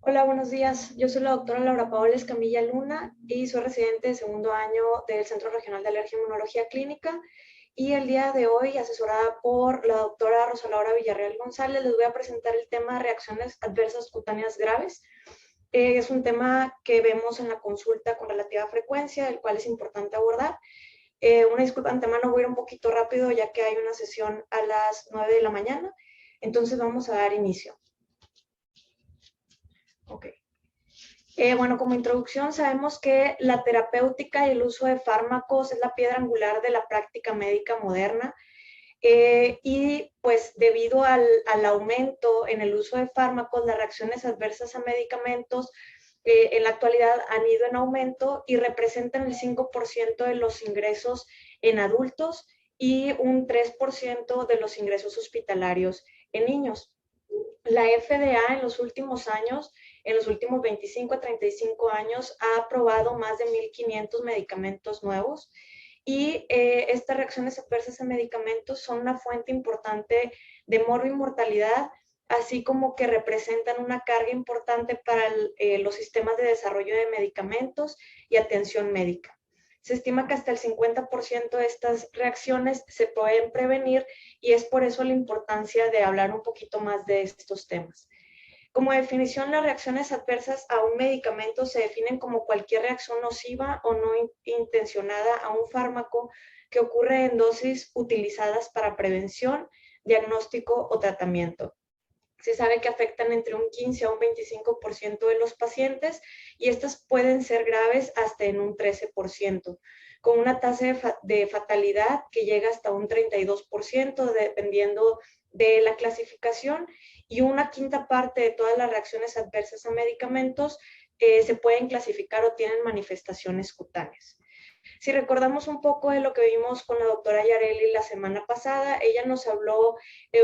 Hola, buenos días. Yo soy la doctora Laura Paola Escamilla Luna y soy residente de segundo año del Centro Regional de Alergia e Inmunología Clínica. Y el día de hoy, asesorada por la doctora Rosa Laura Villarreal González, les voy a presentar el tema reacciones adversas cutáneas graves. Es un tema que vemos en la consulta con relativa frecuencia, el cual es importante abordar. Una disculpa de antemano, voy a ir un poquito rápido ya que hay una sesión a las 9 de la mañana. Entonces vamos a dar inicio. Ok. Bueno, como introducción, sabemos que la terapéutica y el uso de fármacos es la piedra angular de la práctica médica moderna. Y pues debido al aumento en el uso de fármacos, las reacciones adversas a medicamentos en la actualidad han ido en aumento y representan el 5% de los ingresos en adultos y un 3% de los ingresos hospitalarios en niños. La FDA en los últimos años, en los últimos 25 a 35 años, ha aprobado más de 1.500 medicamentos nuevos y estas reacciones adversas a medicamentos son una fuente importante de morbo y mortalidad, así como que representan una carga importante para los sistemas de desarrollo de medicamentos y atención médica. Se estima que hasta el 50% de estas reacciones se pueden prevenir y es por eso la importancia de hablar un poquito más de estos temas. Como definición, las reacciones adversas a un medicamento se definen como cualquier reacción nociva o no intencionada a un fármaco que ocurre en dosis utilizadas para prevención, diagnóstico o tratamiento. Se sabe que afectan entre un 15 a un 25% de los pacientes y estas pueden ser graves hasta en un 13%, con una tasa de fatalidad que llega hasta un 32%, dependiendo de la clasificación, y una quinta parte de todas las reacciones adversas a medicamentos se pueden clasificar o tienen manifestaciones cutáneas. Si recordamos un poco de lo que vimos con la doctora Yareli la semana pasada, ella nos habló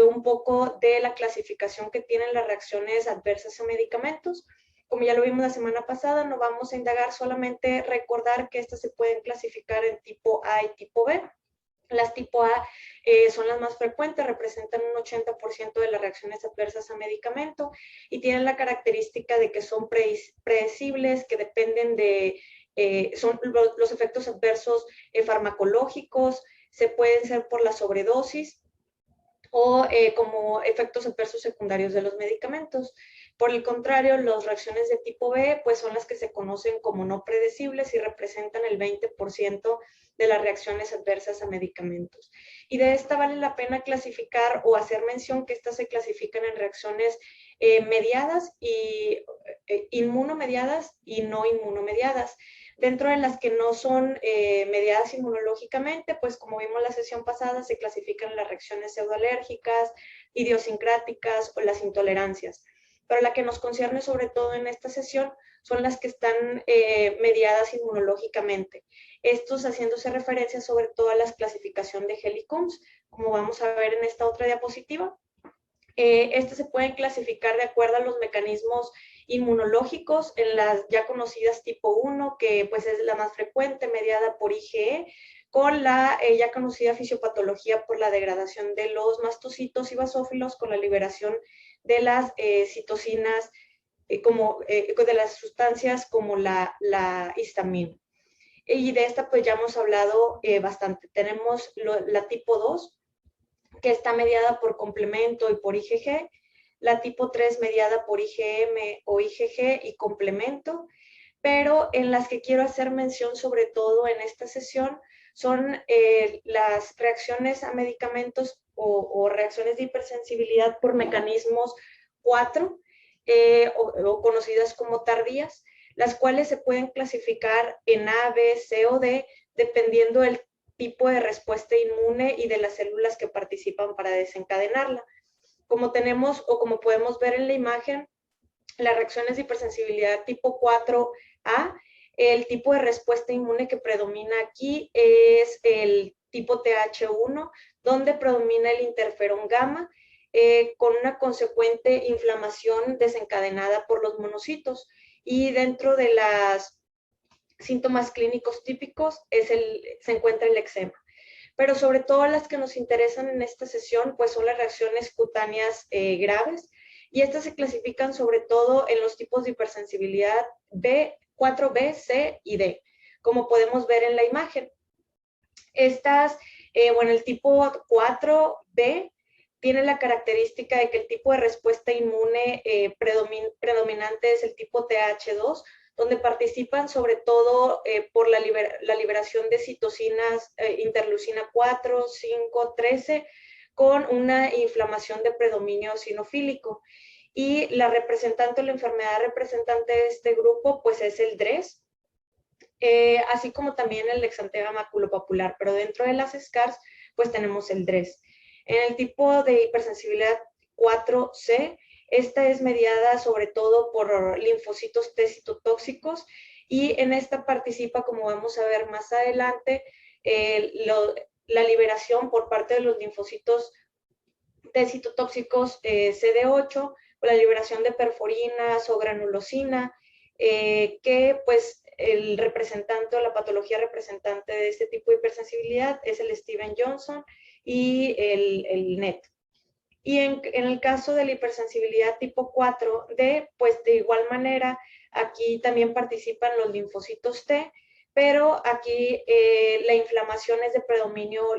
un poco de la clasificación que tienen las reacciones adversas a medicamentos. Como ya lo vimos la semana pasada, no vamos a indagar, solamente recordar que estas se pueden clasificar en tipo A y tipo B. Las tipo A son las más frecuentes, representan un 80% de las reacciones adversas a medicamento y tienen la característica de que son predecibles, que dependen de son los efectos adversos farmacológicos, se pueden ser por la sobredosis o como efectos adversos secundarios de los medicamentos. Por el contrario, las reacciones de tipo B pues son las que se conocen como no predecibles y representan el 20% de las reacciones adversas a medicamentos. Y de esta vale la pena clasificar o hacer mención que estas se clasifican en reacciones mediadas y inmunomediadas y no inmunomediadas. Dentro de las que no son mediadas inmunológicamente, pues como vimos la sesión pasada, se clasifican las reacciones pseudoalérgicas, idiosincráticas o las intolerancias. Pero la que nos concierne sobre todo en esta sesión son las que están mediadas inmunológicamente. Estos haciéndose referencia sobre todo a la clasificación de Helicobs, como vamos a ver en esta otra diapositiva. Estas se pueden clasificar de acuerdo a los mecanismos inmunológicos en las ya conocidas tipo 1, que pues es la más frecuente, mediada por IgE, con la ya conocida fisiopatología por la degradación de los mastocitos y basófilos con la liberación de las citocinas, de las sustancias como la histamina. Y de esta pues ya hemos hablado bastante. Tenemos la tipo 2, que está mediada por complemento y por IgG, la tipo 3 mediada por IgM o IgG y complemento, pero en las que quiero hacer mención sobre todo en esta sesión son las reacciones a medicamentos o reacciones de hipersensibilidad por mecanismos 4 o conocidas como tardías, las cuales se pueden clasificar en A, B, C o D dependiendo del tipo de respuesta inmune y de las células que participan para desencadenarla. Como tenemos o como podemos ver en la imagen, las reacciones de hipersensibilidad tipo 4A, el tipo de respuesta inmune que predomina aquí es el tipo TH1, donde predomina el interferón gamma, con una consecuente inflamación desencadenada por los monocitos. Y dentro de las síntomas clínicos típicos se encuentra el eczema. Pero sobre todo las que nos interesan en esta sesión, pues son las reacciones cutáneas graves. y estas se clasifican sobre todo en los tipos de hipersensibilidad B, 4B, C y D, como podemos ver en la imagen. Estas, bueno, el tipo 4B tiene la característica de que el tipo de respuesta inmune predominante es el tipo TH2, donde participan sobre todo por la liberación de citocinas interleucina 4, 5, 13, con una inflamación de predominio eosinofílico. Y la representante o la enfermedad representante de este grupo, pues es el DRES, así como también el exantema maculopapular, pero dentro de las SCARS, pues tenemos el DRES. En el tipo de hipersensibilidad 4C, esta es mediada sobre todo por linfocitos T citotóxicos y en esta participa, como vamos a ver más adelante, la liberación por parte de los linfocitos T citotóxicos CD8, o la liberación de perforinas o granulosina, que pues el representante o la patología representante de este tipo de hipersensibilidad es el Steven Johnson y el NET. Y en el caso de la hipersensibilidad tipo 4D, pues de igual manera, aquí también participan los linfocitos T, pero aquí la inflamación es de predominio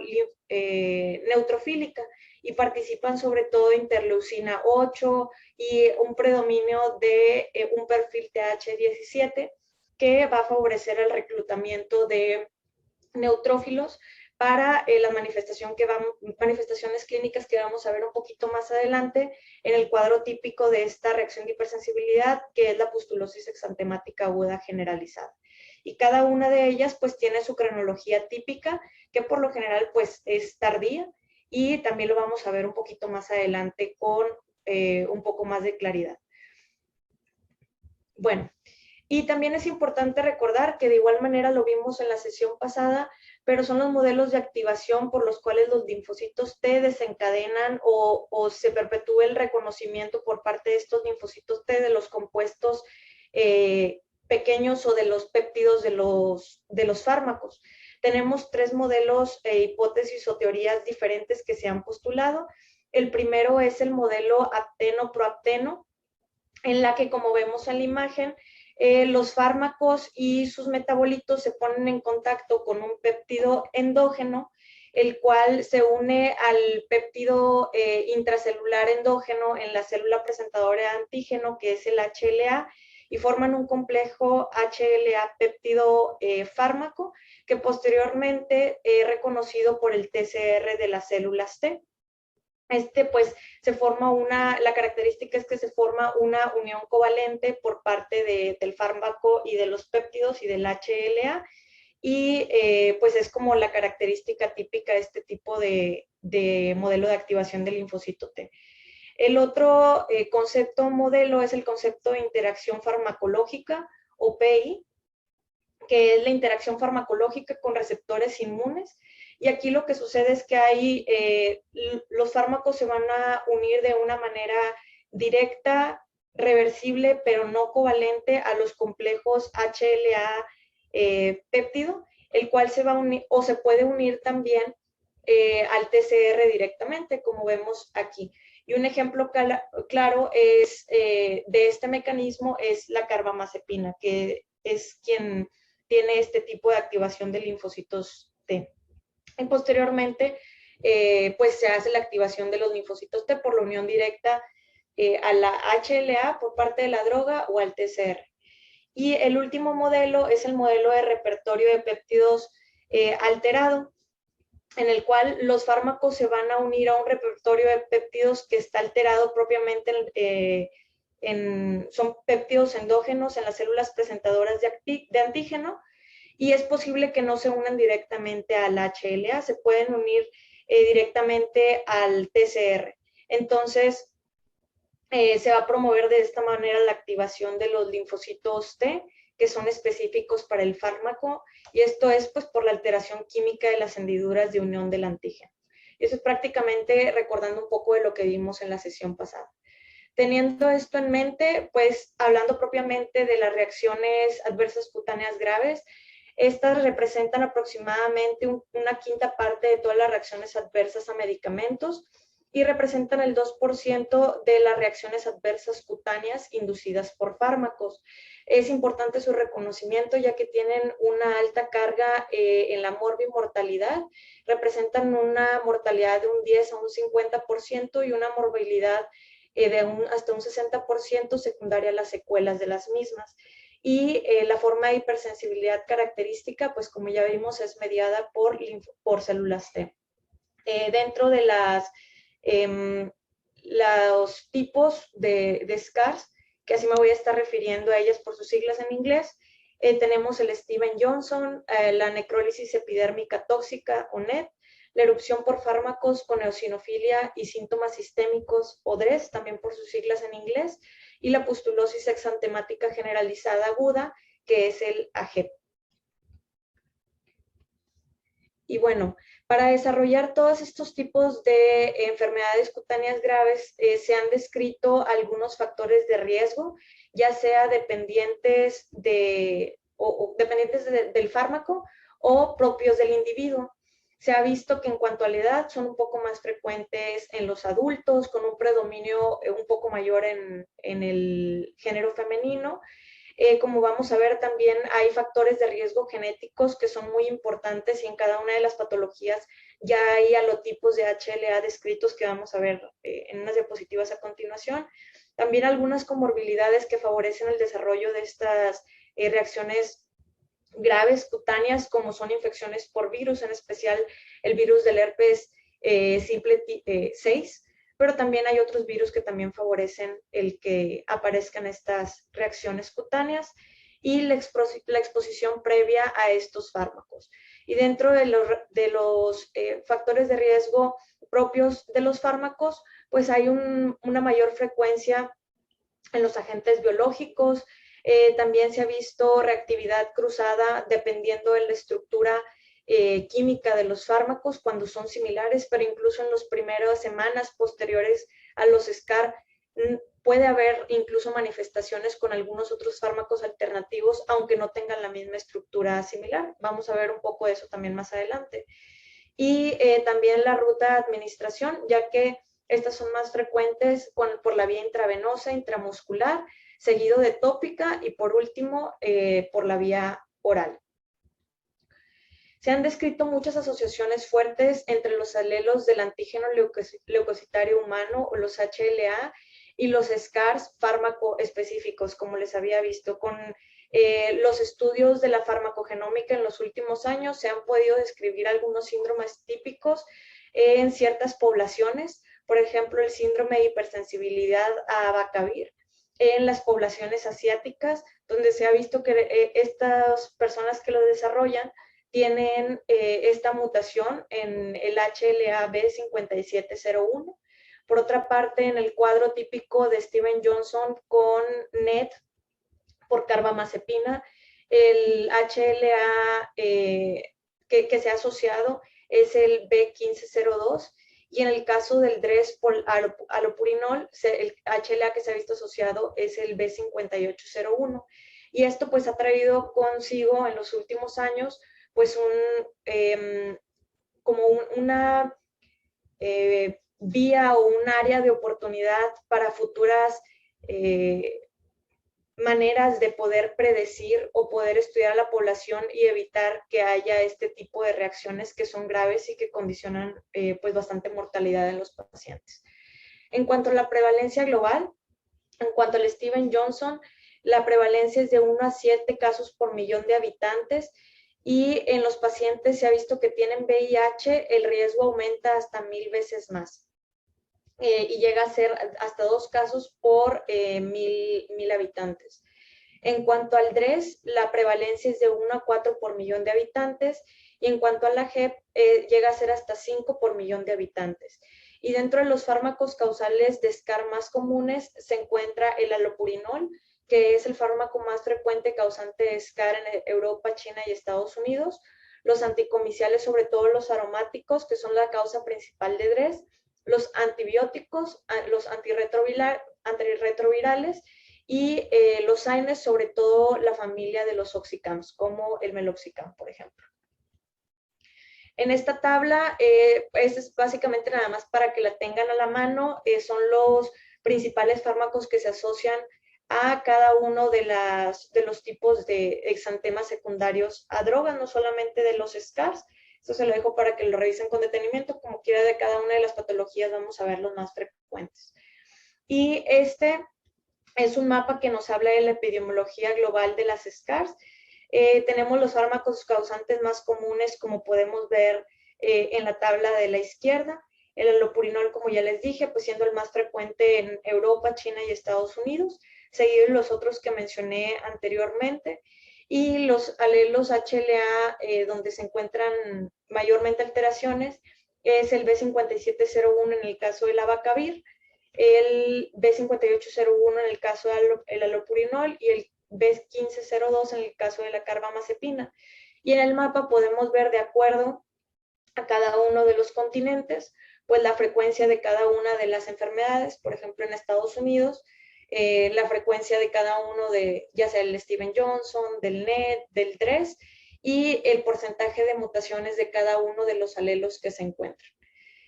neutrofílica y participan sobre todo interleucina 8 y un predominio de un perfil TH17 que va a favorecer el reclutamiento de neutrófilos para las manifestaciones clínicas que vamos a ver un poquito más adelante en el cuadro típico de esta reacción de hipersensibilidad, que es la pustulosis exantemática aguda generalizada. Y cada una de ellas pues tiene su cronología típica, que por lo general pues es tardía, y también lo vamos a ver un poquito más adelante con un poco más de claridad. Bueno, y también es importante recordar que de igual manera lo vimos en la sesión pasada, pero son los modelos de activación por los cuales los linfocitos T desencadenan o se perpetúa el reconocimiento por parte de estos linfocitos T de los compuestos pequeños o de los péptidos de los fármacos. Tenemos tres modelos, hipótesis o teorías diferentes que se han postulado. El primero es el modelo apteno-proapteno, en la que, como vemos en la imagen, los fármacos y sus metabolitos se ponen en contacto con un péptido endógeno, el cual se une al péptido intracelular endógeno en la célula presentadora de antígeno, que es el HLA, y forman un complejo HLA péptido fármaco, que posteriormente es reconocido por el TCR de las células T. Pues se forma la característica es que se forma una unión covalente por parte del fármaco y de los péptidos y del HLA, y pues es como la característica típica de este tipo de modelo de activación del linfocito T. El otro concepto modelo es el concepto de interacción farmacológica o PI, que es la interacción farmacológica con receptores inmunes. Y aquí lo que sucede es que los fármacos se van a unir de una manera directa, reversible, pero no covalente a los complejos HLA péptido, el cual se va a unir o se puede unir también al TCR directamente, como vemos aquí. Y un ejemplo claro es, de este mecanismo es la carbamazepina, que es quien tiene este tipo de activación de linfocitos T. Y posteriormente, pues se hace la activación de los linfocitos T por la unión directa a la HLA por parte de la droga o al TCR. Y el último modelo es el modelo de repertorio de péptidos alterado, en el cual los fármacos se van a unir a un repertorio de péptidos que está alterado propiamente son péptidos endógenos en las células presentadoras de antígeno, y es posible que no se unan directamente al HLA, se pueden unir directamente al TCR. Entonces, se va a promover de esta manera la activación de los linfocitos T, que son específicos para el fármaco, y esto es pues por la alteración química de las hendiduras de unión del antígeno. Eso es prácticamente recordando un poco de lo que vimos en la sesión pasada. Teniendo esto en mente, pues hablando propiamente de las reacciones adversas cutáneas graves, estas representan aproximadamente una quinta parte de todas las reacciones adversas a medicamentos, y representan el 2% de las reacciones adversas cutáneas inducidas por fármacos. Es importante su reconocimiento ya que tienen una alta carga en la morbimortalidad, representan una mortalidad de un 10 a un 50% y una morbilidad hasta un 60% secundaria a las secuelas de las mismas. Y la forma de hipersensibilidad característica, pues como ya vimos, es mediada por células T. Dentro de los tipos de SCARs, que así me voy a estar refiriendo a ellas por sus siglas en inglés, tenemos el Steven-Johnson, la necrólisis epidérmica tóxica o NET, la erupción por fármacos con eosinofilia y síntomas sistémicos o DRESS, también por sus siglas en inglés, y la pustulosis exantemática generalizada aguda, que es el AGEP. Y bueno, para desarrollar todos estos tipos de enfermedades cutáneas graves, se han descrito algunos factores de riesgo, ya sea dependientes, dependientes del fármaco o propios del individuo. Se ha visto que en cuanto a la edad son un poco más frecuentes en los adultos, con un predominio un poco mayor en el género femenino. Como vamos a ver, también hay factores de riesgo genéticos que son muy importantes y en cada una de las patologías ya hay alotipos de HLA descritos que vamos a ver en unas diapositivas a continuación. También algunas comorbilidades que favorecen el desarrollo de estas reacciones graves cutáneas, como son infecciones por virus, en especial el virus del herpes simple 6, pero también hay otros virus que también favorecen el que aparezcan estas reacciones cutáneas y la exposición previa a estos fármacos. Y dentro de los factores de riesgo propios de los fármacos, pues hay una mayor frecuencia en los agentes biológicos. También se ha visto reactividad cruzada dependiendo de la estructura química de los fármacos cuando son similares, pero incluso en las primeras semanas posteriores a los SCAR puede haber incluso manifestaciones con algunos otros fármacos alternativos, aunque no tengan la misma estructura similar. Vamos a ver un poco de eso también más adelante. Y también la ruta de administración, ya que estas son más frecuentes por la vía intravenosa, intramuscular, seguido de tópica y por último por la vía oral. Se han descrito muchas asociaciones fuertes entre los alelos del antígeno leucocitario humano o los HLA y los SCARs fármaco específicos, como les había visto. Con los estudios de la farmacogenómica en los últimos años se han podido describir algunos síndromes típicos en ciertas poblaciones, por ejemplo, el síndrome de hipersensibilidad a abacavir en las poblaciones asiáticas, donde se ha visto que estas personas que lo desarrollan tienen esta mutación en el HLA-B5701. Por otra parte, en el cuadro típico de Steven-Johnson con NET por carbamazepina, el HLA que se ha asociado es el B1502, y en el caso del DRESS por alopurinol, el HLA que se ha visto asociado es el B5801. Y esto pues ha traído consigo en los últimos años pues una vía o un área de oportunidad para futuras maneras de poder predecir o poder estudiar a la población y evitar que haya este tipo de reacciones que son graves y que condicionan pues bastante mortalidad en los pacientes. En cuanto a la prevalencia global, en cuanto al Steven-Johnson, la prevalencia es de 1 a 7 casos por millón de habitantes, y en los pacientes se ha visto que tienen VIH, el riesgo aumenta hasta 1000 veces más. Y llega a ser hasta 2 casos por 1000 habitantes. En cuanto al DRESS, la prevalencia es de 1 a 4 por millón de habitantes, y en cuanto a la JEP, llega a ser hasta 5 por millón de habitantes. Y dentro de los fármacos causales de SCAR más comunes se encuentra el alopurinol, que es el fármaco más frecuente causante de SCAR en Europa, China y Estados Unidos, los anticomiciales, sobre todo los aromáticos, que son la causa principal de DRESS, los antibióticos, los antirretrovirales y los AINES, sobre todo la familia de los oxicams, como el meloxicam, por ejemplo. En esta tabla, es básicamente nada más para que la tengan a la mano, son los principales fármacos que se asocian a cada uno de los tipos de exantemas secundarios a drogas, no solamente de los SCARs. Esto se lo dejo para que lo revisen con detenimiento, como quiera de cada una de las patologías vamos a ver los más frecuentes. Y este es un mapa que nos habla de la epidemiología global de las SCARs. Tenemos los fármacos causantes más comunes, como podemos ver en la tabla de la izquierda. El allopurinol, como ya les dije, pues siendo el más frecuente en Europa, China y Estados Unidos, seguido de los otros que mencioné anteriormente. Y los alelos HLA, donde se encuentran mayormente alteraciones, es el B5701 en el caso del abacavir, el B5801 en el caso del allopurinol y el B1502 en el caso de la carbamazepina. Y en el mapa podemos ver, de acuerdo a cada uno de los continentes, pues la frecuencia de cada una de las enfermedades. Por ejemplo, en Estados Unidos, la frecuencia de cada uno de, ya sea el Steven Johnson, del NET, del DRES, y el porcentaje de mutaciones de cada uno de los alelos que se encuentran.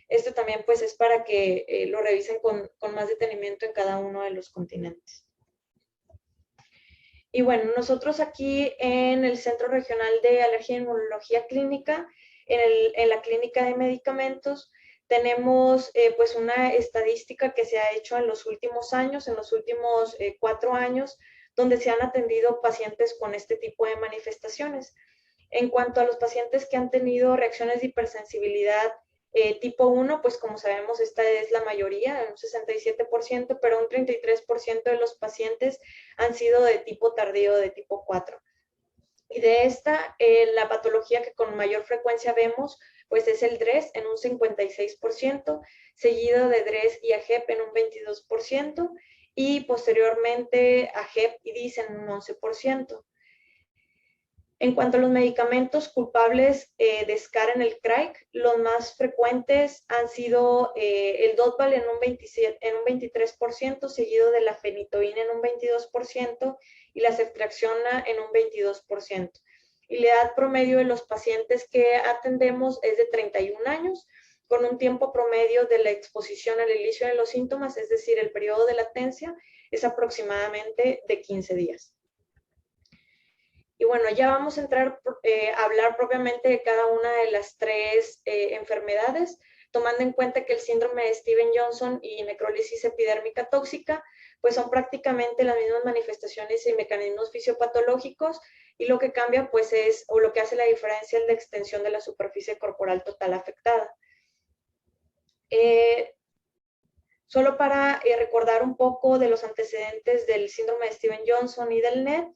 Esto también pues es para que lo revisen con más detenimiento en cada uno de los continentes. Y bueno, nosotros aquí en el Centro Regional de Alergia e Inmunología Clínica, en la clínica de medicamentos, tenemos pues una estadística que se ha hecho en los últimos años, en los últimos 4 años, donde se han atendido pacientes con este tipo de manifestaciones. En cuanto a los pacientes que han tenido reacciones de hipersensibilidad tipo 1, pues como sabemos, esta es la mayoría, un 67%, pero un 33% de los pacientes han sido de tipo tardío, de tipo 4. Y de esta, la patología que con mayor frecuencia vemos, pues es el DRES en un 56%, seguido de DRES y AGEP en un 22%, y posteriormente AGEP y DIS en un 11%. En cuanto a los medicamentos culpables de SCAR en el CRAIC, los más frecuentes han sido el Dotval en un 23%, seguido de la fenitoína en un 22% y la ceftriaxona en un 22%. Y la edad promedio de los pacientes que atendemos es de 31 años, con un tiempo promedio de la exposición al inicio de los síntomas, es decir, el periodo de latencia es aproximadamente de 15 días. Y bueno, ya vamos a entrar a hablar propiamente de cada una de las 3 enfermedades, tomando en cuenta que el síndrome de Steven Johnson y necrólisis epidérmica tóxica, pues son prácticamente las mismas manifestaciones y mecanismos fisiopatológicos, y lo que cambia pues es, o lo que hace la diferencia es la extensión de la superficie corporal total afectada. Solo para recordar un poco de los antecedentes del síndrome de Steven Johnson y del NET,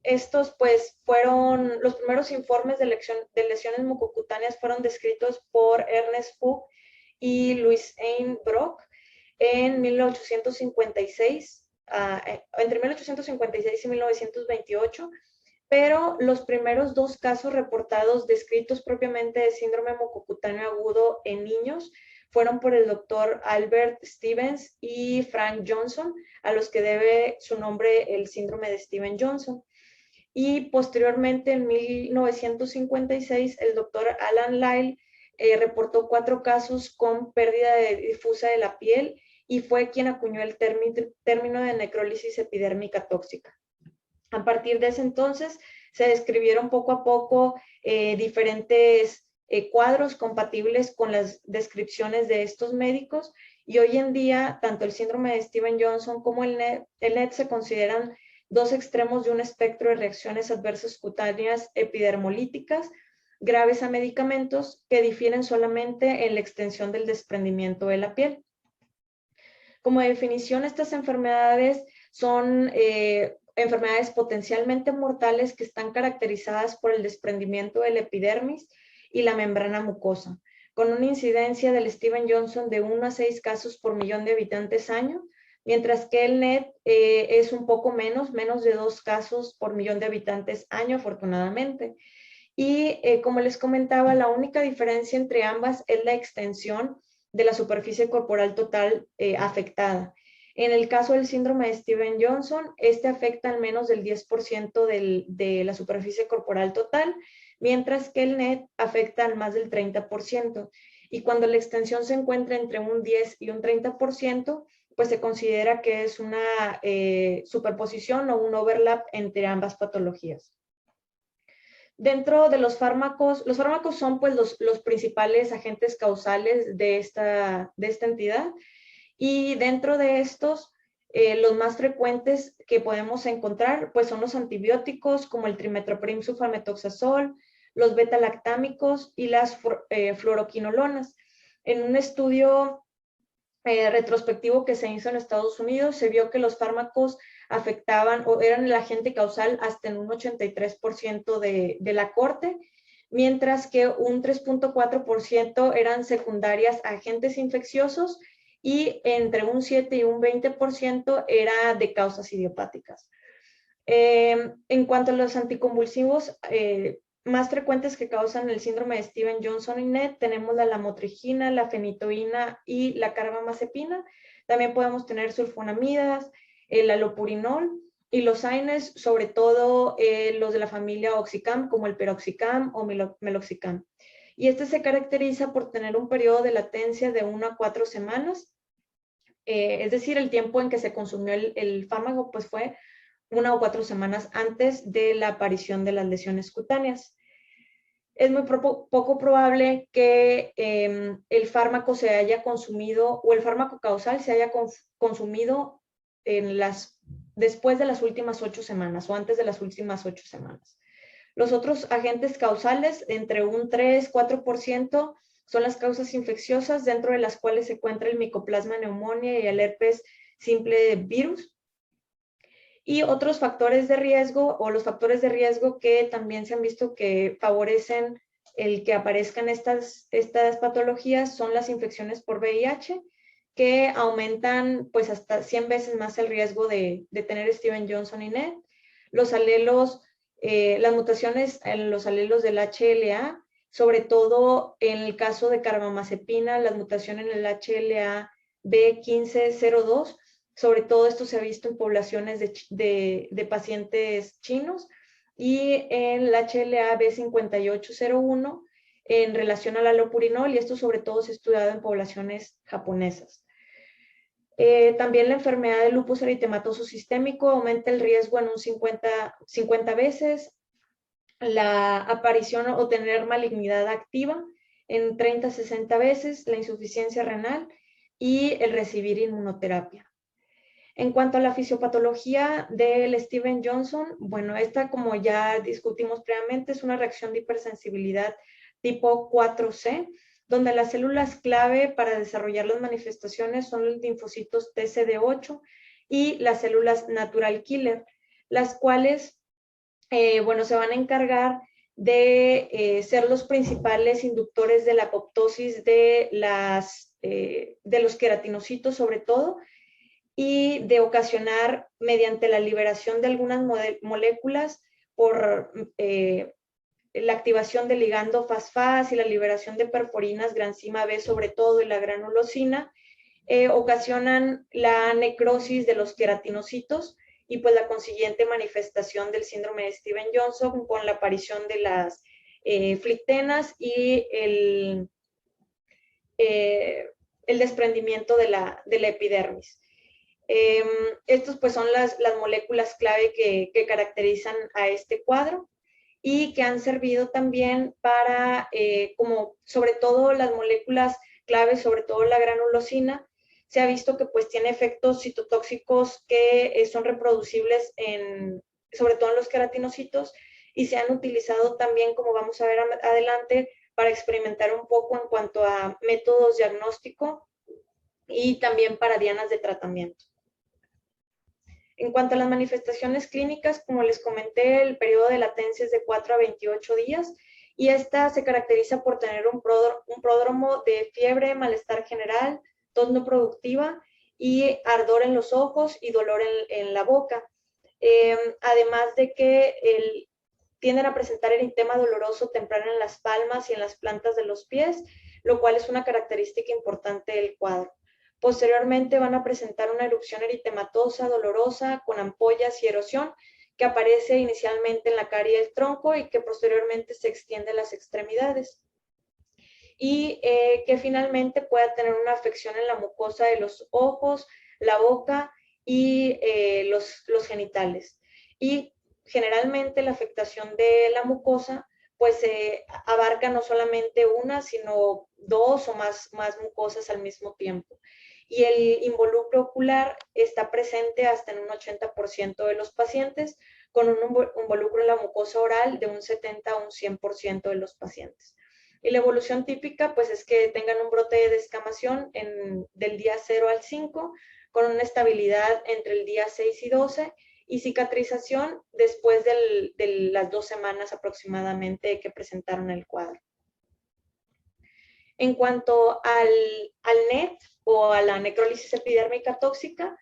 estos pues fueron, los primeros informes de lesiones mucocutáneas fueron descritos por Ernest Fuchs y Louis Ain Brock en 1856, entre 1856 y 1928, pero los primeros 2 casos reportados descritos propiamente de síndrome mucocutáneo agudo en niños fueron por el doctor Albert Stevens y Frank Johnson, a los que debe su nombre el síndrome de Steven Johnson. Y posteriormente, en 1956, el doctor Alan Lyle reportó 4 casos con pérdida difusa de la piel y fue quien acuñó el término de necrólisis epidérmica tóxica. A partir de ese entonces, se describieron poco a poco diferentes cuadros compatibles con las descripciones de estos médicos, y hoy en día tanto el síndrome de Steven Johnson como el NET se consideran 2 extremos de un espectro de reacciones adversas cutáneas epidermolíticas graves a medicamentos que difieren solamente en la extensión del desprendimiento de la piel. Como definición, estas enfermedades son enfermedades potencialmente mortales que están caracterizadas por el desprendimiento del epidermis y la membrana mucosa, con una incidencia del Steven Johnson de 1 a 6 casos por millón de habitantes año, mientras que el NET es un poco menos de 2 casos por millón de habitantes año, afortunadamente. Y como les comentaba, la única diferencia entre ambas es la extensión de la superficie corporal total afectada. En el caso del síndrome de Steven Johnson, este afecta al menos del 10% de la superficie corporal total, mientras que el NET afecta al más del 30%. Y cuando la extensión se encuentra entre un 10 y un 30%, pues se considera que es una superposición o un overlap entre ambas patologías. Dentro de los fármacos son pues los principales agentes causales de esta entidad, y dentro de estos, los más frecuentes que podemos encontrar pues son los antibióticos como el trimethoprim sulfamethoxazol, los beta-lactámicos y las fluoroquinolonas. En un estudio retrospectivo que se hizo en Estados Unidos, se vio que los fármacos afectaban o eran el agente causal hasta en un 83% de la corte, mientras que un 3.4% eran secundarias a agentes infecciosos y entre un 7 y un 20% era de causas idiopáticas. En cuanto a los anticonvulsivos más frecuentes que causan el síndrome de Stevens-Johnson y NET, tenemos la lamotrigina, la fenitoína y la carbamazepina. También podemos tener sulfonamidas, el allopurinol y los AINES, sobre todo los de la familia Oxicam, como el piroxicam o meloxicam. Y este se caracteriza por tener un periodo de latencia de 1 a 4 semanas, es decir, el tiempo en que se consumió el fármaco pues fue 1 o 4 semanas antes de la aparición de las lesiones cutáneas. Es muy poco probable que el fármaco se haya consumido o el fármaco causal se haya consumido después de las últimas 8 semanas o antes de las últimas 8 semanas. Los otros agentes causales, entre un 3-4%, son las causas infecciosas, dentro de las cuales se encuentra el Mycoplasma pneumoniae y el herpes simple virus. Y otros factores de riesgo o los factores de riesgo que también se han visto que favorecen el que aparezcan estas patologías son las infecciones por VIH, que aumentan pues hasta 100 veces más el riesgo de tener Stevens-Johnson y NET. Los alelos, las mutaciones en los alelos del HLA, sobre todo en el caso de carbamazepina, la mutación en el HLA B1502, sobre todo esto se ha visto en poblaciones de pacientes chinos, y en el HLA B5801 en relación al allopurinol, y esto sobre todo se ha estudiado en poblaciones japonesas. También la enfermedad de lupus eritematoso sistémico aumenta el riesgo en un 50 veces, la aparición o tener malignidad activa en 30-60 veces, la insuficiencia renal y el recibir inmunoterapia. En cuanto a la fisiopatología del Stevens-Johnson, bueno, esta, como ya discutimos previamente, es una reacción de hipersensibilidad tipo 4C, donde las células clave para desarrollar las manifestaciones son los linfocitos TCD8 y las células natural killer, las cuales, bueno, se van a encargar de ser los principales inductores de la apoptosis de los queratinocitos sobre todo, y de ocasionar mediante la liberación de algunas moléculas por la activación del ligando FAS-FAS y la liberación de perforinas, granzima B sobre todo y la granulosina, ocasionan la necrosis de los queratinocitos y pues la consiguiente manifestación del síndrome de Stevens-Johnson con la aparición de las flictenas y el desprendimiento de la epidermis. Estos pues son las moléculas clave que caracterizan a este cuadro y que han servido también para, como sobre todo las moléculas clave, sobre todo la granulosina, se ha visto que pues tiene efectos citotóxicos que son reproducibles sobre todo en los queratinocitos, y se han utilizado también, como vamos a ver adelante, para experimentar un poco en cuanto a métodos diagnóstico y también para dianas de tratamiento. En cuanto a las manifestaciones clínicas, como les comenté, el periodo de latencia es de 4 a 28 días y esta se caracteriza por tener un pródromo de fiebre, malestar general, tos no productiva y ardor en los ojos y dolor en la boca. Además de que tienden a presentar eritema doloroso temprano en las palmas y en las plantas de los pies, lo cual es una característica importante del cuadro. Posteriormente van a presentar una erupción eritematosa dolorosa con ampollas y erosión, que aparece inicialmente en la cara y el tronco y que posteriormente se extiende a las extremidades. Y que finalmente pueda tener una afección en la mucosa de los ojos, la boca y los genitales. Y generalmente la afectación de la mucosa pues abarca no solamente una, sino dos o más mucosas al mismo tiempo. Y el involucro ocular está presente hasta en un 80% de los pacientes, con un involucro en la mucosa oral de un 70 a un 100% de los pacientes. Y la evolución típica, pues, es que tengan un brote de descamación del día 0 al 5, con una estabilidad entre el día 6 y 12, y cicatrización después de las 2 semanas aproximadamente que presentaron el cuadro. En cuanto al NET o a la necrólisis epidérmica tóxica,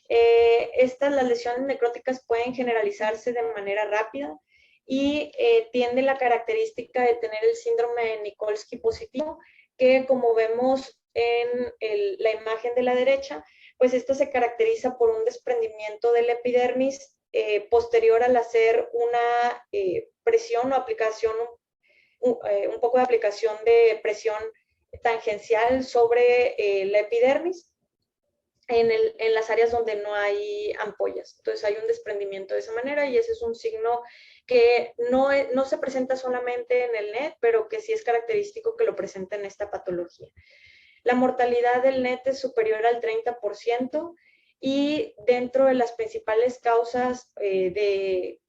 las lesiones necróticas pueden generalizarse de manera rápida y tiene la característica de tener el síndrome de Nikolsky positivo, que como vemos en la imagen de la derecha, pues esto se caracteriza por un desprendimiento del epidermis posterior al hacer una presión o aplicación, un poco de aplicación de presión tangencial sobre la epidermis en las áreas donde no hay ampollas. Entonces hay un desprendimiento de esa manera y ese es un signo que no se presenta solamente en el NET, pero que sí es característico que lo presenta en esta patología. La mortalidad del NET es superior al 30% y dentro de las principales causas de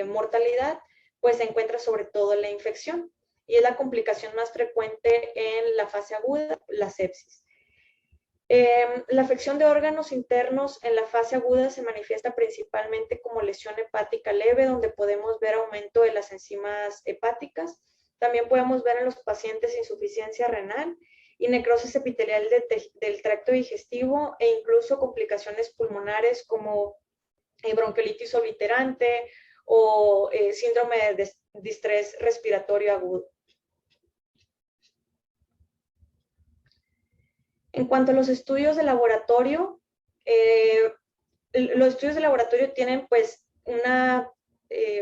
mortalidad, pues se encuentra sobre todo la infección y es la complicación más frecuente en la fase aguda, la sepsis. La afección de órganos internos en la fase aguda se manifiesta principalmente como lesión hepática leve, donde podemos ver aumento de las enzimas hepáticas. También podemos ver en los pacientes insuficiencia renal y necrosis epitelial del tracto digestivo e incluso complicaciones pulmonares como bronquiolitis obliterante o síndrome de distrés respiratorio agudo. En cuanto a los estudios de laboratorio, los estudios de laboratorio tienen pues una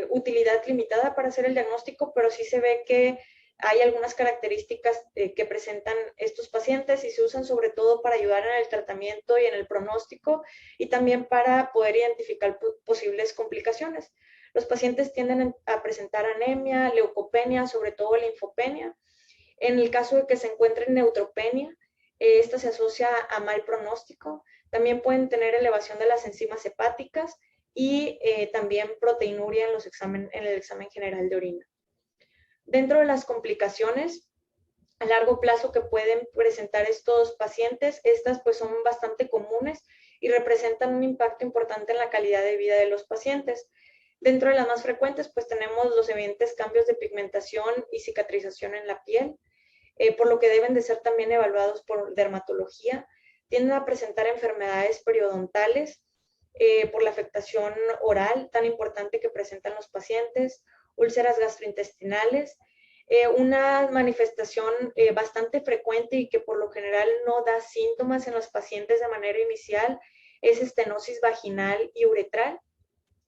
utilidad limitada para hacer el diagnóstico, pero sí se ve que hay algunas características que presentan estos pacientes y se usan sobre todo para ayudar en el tratamiento y en el pronóstico y también para poder identificar posibles complicaciones. Los pacientes tienden a presentar anemia, leucopenia, sobre todo linfopenia. En el caso de que se encuentren neutropenia, esta se asocia a mal pronóstico. También pueden tener elevación de las enzimas hepáticas y también proteinuria en el examen general de orina. Dentro de las complicaciones a largo plazo que pueden presentar estos pacientes, estas pues son bastante comunes y representan un impacto importante en la calidad de vida de los pacientes. Dentro de las más frecuentes pues tenemos los evidentes cambios de pigmentación y cicatrización en la piel, por lo que deben de ser también evaluados por dermatología. Tienden a presentar enfermedades periodontales por la afectación oral tan importante que presentan los pacientes, úlceras gastrointestinales, una manifestación bastante frecuente y que por lo general no da síntomas en los pacientes de manera inicial es estenosis vaginal y uretral,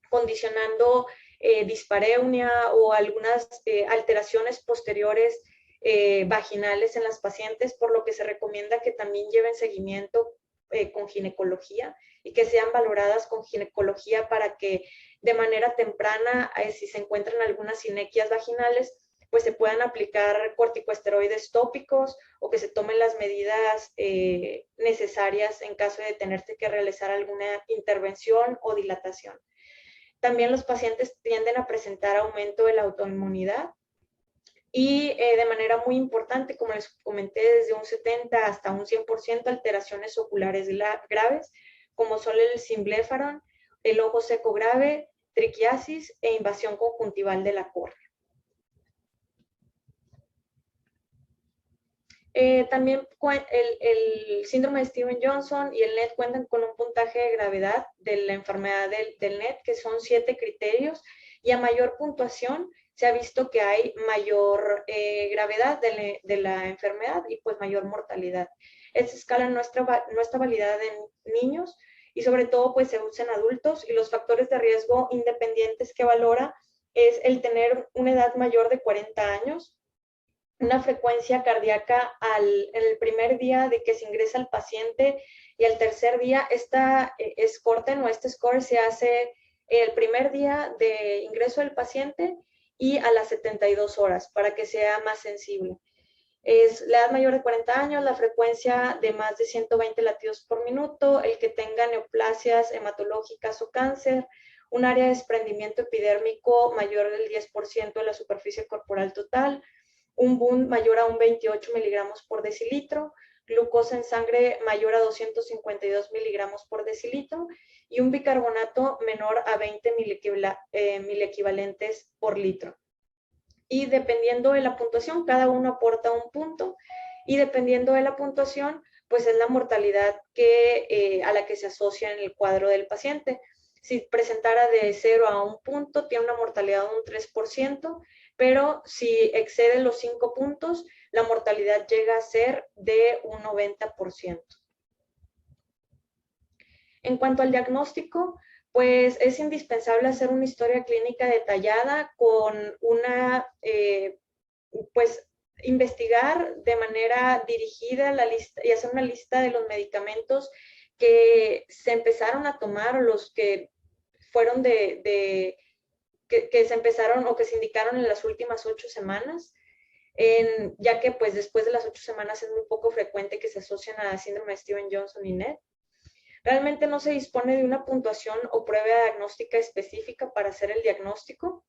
condicionando dispareunia o algunas alteraciones posteriores vaginales en las pacientes, por lo que se recomienda que también lleven seguimiento con ginecología y que sean valoradas con ginecología para que de manera temprana, si se encuentran algunas sinequias vaginales, pues se puedan aplicar corticosteroides tópicos o que se tomen las medidas necesarias en caso de tenerse que realizar alguna intervención o dilatación. También los pacientes tienden a presentar aumento de la autoinmunidad y de manera muy importante, como les comenté, desde un 70 hasta un 100% alteraciones oculares graves, como son el simblefaron, el ojo seco grave, triquiasis e invasión conjuntival de la córnea. También el síndrome de Stevens-Johnson y el NET cuentan con un puntaje de gravedad de la enfermedad del NET, que son 7 criterios, y a mayor puntuación se ha visto que hay mayor gravedad de la enfermedad y pues mayor mortalidad. Esta escala no está validada en niños y sobre todo pues se usa en adultos, y los factores de riesgo independientes que valora es el tener una edad mayor de 40 años, una frecuencia cardíaca en el primer día de que se ingresa al paciente y al tercer día. Esta este score se hace el primer día de ingreso del paciente y a las 72 horas para que sea más sensible. Es la edad mayor de 40 años, la frecuencia de más de 120 latidos por minuto, el que tenga neoplasias hematológicas o cáncer, un área de desprendimiento epidérmico mayor del 10% de la superficie corporal total, un BUN mayor a un 28 miligramos por decilitro, glucosa en sangre mayor a 252 miligramos por decilitro y un bicarbonato menor a 20 miliequivalentes por litro. Y dependiendo de la puntuación, cada uno aporta un punto, y dependiendo de la puntuación, pues es la mortalidad a la que se asocia en el cuadro del paciente. Si presentara de 0 a 1 punto, tiene una mortalidad de un 3%, pero si excede los 5 puntos, la mortalidad llega a ser de un 90%. En cuanto al diagnóstico, pues es indispensable hacer una historia clínica detallada con pues investigar de manera dirigida la lista y hacer una lista de los medicamentos que se empezaron a tomar o los que fueron que se empezaron o que se indicaron en las últimas 8 semanas, ya que pues después de las 8 semanas es muy poco frecuente que se asocien a síndrome de Stevens-Johnson y NET. Realmente no se dispone de una puntuación o prueba diagnóstica específica para hacer el diagnóstico.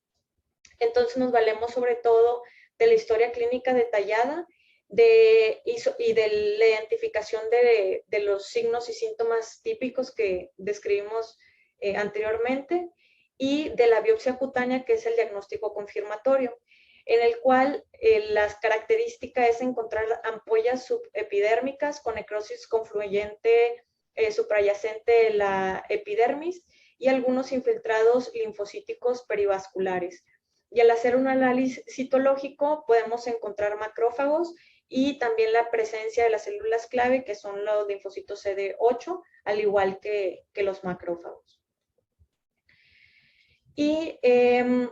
Entonces nos valemos sobre todo de la historia clínica detallada y de la identificación de los signos y síntomas típicos que describimos anteriormente, y de la biopsia cutánea, que es el diagnóstico confirmatorio, en el cual las características es encontrar ampollas subepidérmicas con necrosis confluyente suprayacente de la epidermis y algunos infiltrados linfocíticos perivasculares. Y al hacer un análisis citológico podemos encontrar macrófagos y también la presencia de las células clave, que son los linfocitos CD8, al igual que los macrófagos. Y en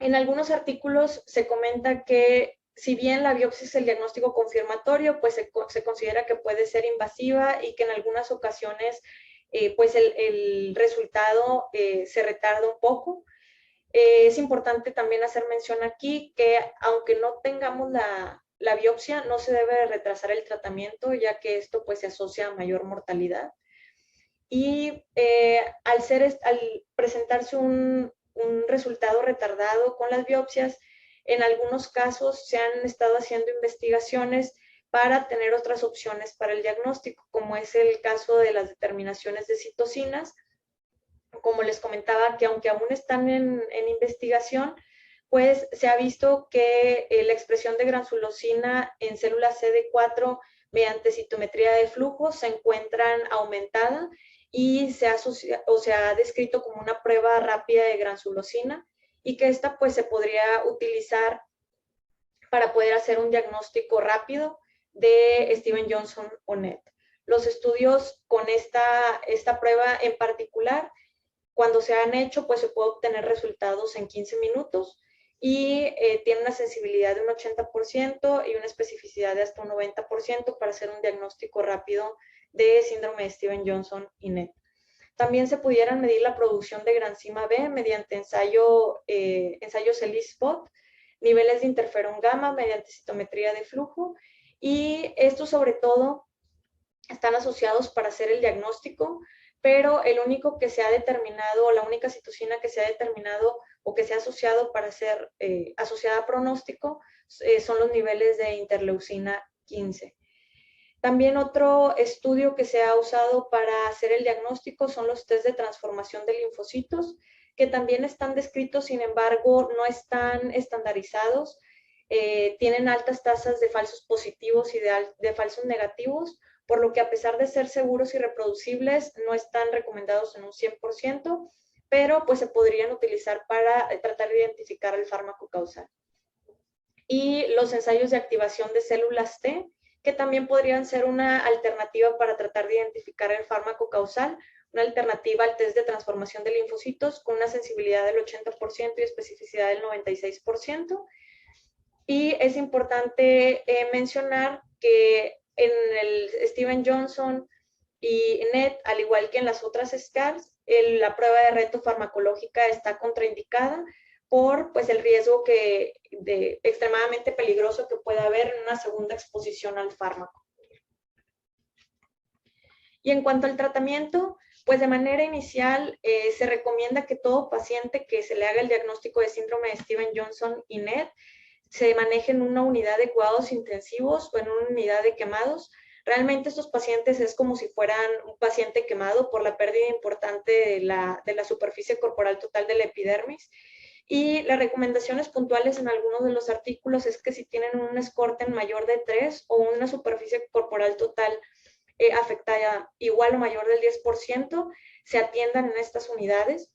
algunos artículos se comenta que si bien la biopsia es el diagnóstico confirmatorio, pues se considera que puede ser invasiva y que en algunas ocasiones pues el resultado se retarda un poco. Es importante también hacer mención aquí que aunque no tengamos la biopsia, no se debe retrasar el tratamiento, ya que esto pues se asocia a mayor mortalidad. Y al presentarse un resultado retardado con las biopsias, en algunos casos se han estado haciendo investigaciones para tener otras opciones para el diagnóstico, como es el caso de las determinaciones de citocinas. Como les comentaba, que aunque aún están en investigación, pues se ha visto que la expresión de granulosina en células CD4 mediante citometría de flujo se encuentran aumentada y se ha descrito como una prueba rápida de granulosina, y que esta pues se podría utilizar para poder hacer un diagnóstico rápido de Stevens-Johnson o NET. Los estudios con esta prueba en particular, cuando se han hecho, pues se puede obtener resultados en 15 minutos y tiene una sensibilidad de un 80% y una especificidad de hasta un 90% para hacer un diagnóstico rápido de síndrome de Stevens-Johnson y NET. También se pudieran medir la producción de granzima B mediante ensayos ELISpot, niveles de interferón gamma mediante citometría de flujo, y estos sobre todo están asociados para hacer el diagnóstico, pero el único que se ha determinado, la única citocina que se ha determinado o que se ha asociado para ser asociada a pronóstico son los niveles de interleucina 15. También otro estudio que se ha usado para hacer el diagnóstico son los test de transformación de linfocitos, que también están descritos, sin embargo, no están estandarizados. Tienen altas tasas de falsos positivos y de falsos negativos, por lo que a pesar de ser seguros y reproducibles, no están recomendados en un 100%, pero pues se podrían utilizar para tratar de identificar el fármaco causal. Y los ensayos de activación de células T, que también podrían ser una alternativa para tratar de identificar el fármaco causal, una alternativa al test de transformación de linfocitos con una sensibilidad del 80% y especificidad del 96%. Y es importante mencionar que en el Steven Johnson y NET, al igual que en las otras SCARs, la prueba de reto farmacológica está contraindicada por pues, el riesgo extremadamente peligroso que puede haber en una segunda exposición al fármaco. Y en cuanto al tratamiento, pues de manera inicial se recomienda que todo paciente que se le haga el diagnóstico de síndrome de Steven Johnson y NET se maneje en una unidad de cuidados intensivos o en una unidad de quemados. Realmente estos pacientes es como si fueran un paciente quemado por la pérdida importante de la superficie corporal total de la epidermis. Y las recomendaciones puntuales en algunos de los artículos es que si tienen un escorten mayor de 3 o una superficie corporal total afectada igual o mayor del 10%, se atiendan en estas unidades,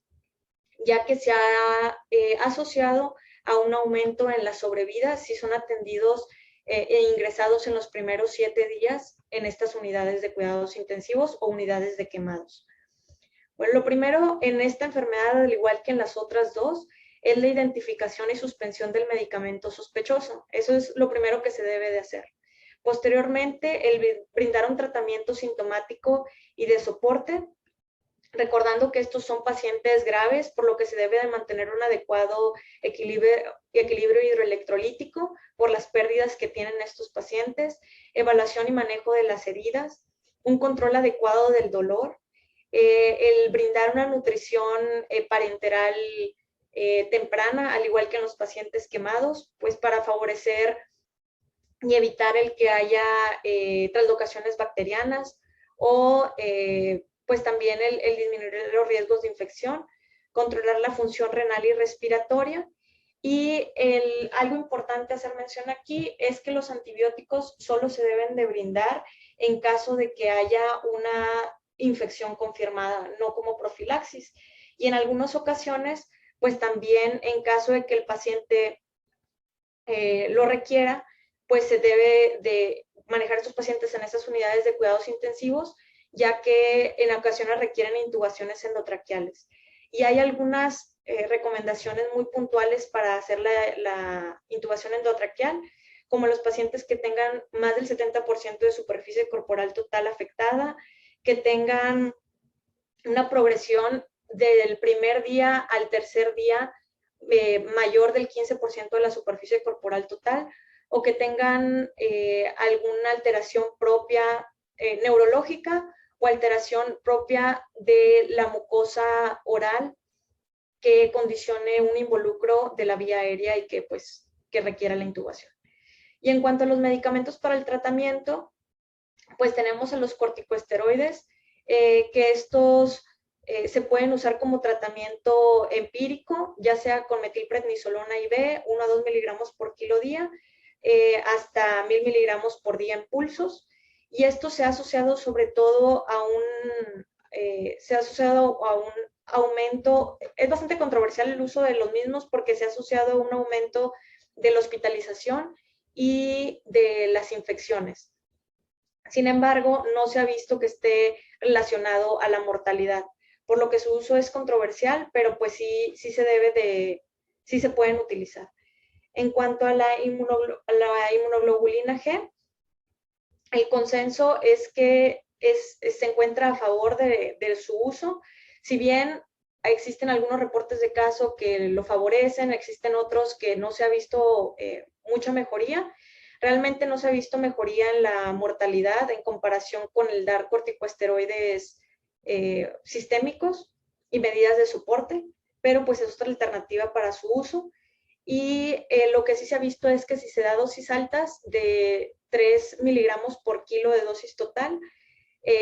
ya que se ha asociado a un aumento en la sobrevida si son atendidos e ingresados en los primeros 7 días en estas unidades de cuidados intensivos o unidades de quemados. Bueno, lo primero en esta enfermedad, al igual que en las otras dos, es la identificación y suspensión del medicamento sospechoso. Eso es lo primero que se debe de hacer. Posteriormente, el brindar un tratamiento sintomático y de soporte, recordando que estos son pacientes graves, por lo que se debe de mantener un adecuado equilibrio hidroelectrolítico por las pérdidas que tienen estos pacientes, evaluación y manejo de las heridas, un control adecuado del dolor, el brindar una nutrición parenteral temprana, al igual que en los pacientes quemados, pues para favorecer y evitar el que haya translocaciones bacterianas o pues también el disminuir los riesgos de infección, controlar la función renal y respiratoria. Y algo importante hacer mención aquí es que los antibióticos solo se deben de brindar en caso de que haya una infección confirmada, no como profilaxis. Y en algunas ocasiones, pues también en caso de que el paciente lo requiera, pues se debe de manejar a estos pacientes en esas unidades de cuidados intensivos, ya que en ocasiones requieren intubaciones endotraqueales. Y hay algunas recomendaciones muy puntuales para hacer la intubación endotraqueal, como los pacientes que tengan más del 70% de superficie corporal total afectada, que tengan una progresión del primer día al tercer día mayor del 15% de la superficie corporal total, o que tengan alguna alteración propia neurológica o alteración propia de la mucosa oral que condicione un involucro de la vía aérea y que requiera la intubación. Y en cuanto a los medicamentos para el tratamiento, pues tenemos a los corticosteroides, que estos se pueden usar como tratamiento empírico, ya sea con metilprednisolona IV, 1 a 2 miligramos por kilo día, hasta 1000 miligramos por día en pulsos. Y esto se ha asociado sobre todo a un aumento, es bastante controversial el uso de los mismos porque se ha asociado a un aumento de la hospitalización y de las infecciones. Sin embargo, no se ha visto que esté relacionado a la mortalidad, por lo que su uso es controversial, pero pues sí se pueden utilizar. En cuanto a la inmunoglobulina G, el consenso es que se encuentra a favor de su uso. Si bien existen algunos reportes de caso que lo favorecen, existen otros que no se ha visto mucha mejoría. Realmente no se ha visto mejoría en la mortalidad en comparación con el dar corticosteroides sistémicos y medidas de soporte, pero pues es otra alternativa para su uso. Y lo que sí se ha visto es que si se da dosis altas de 3 miligramos por kilo de dosis total,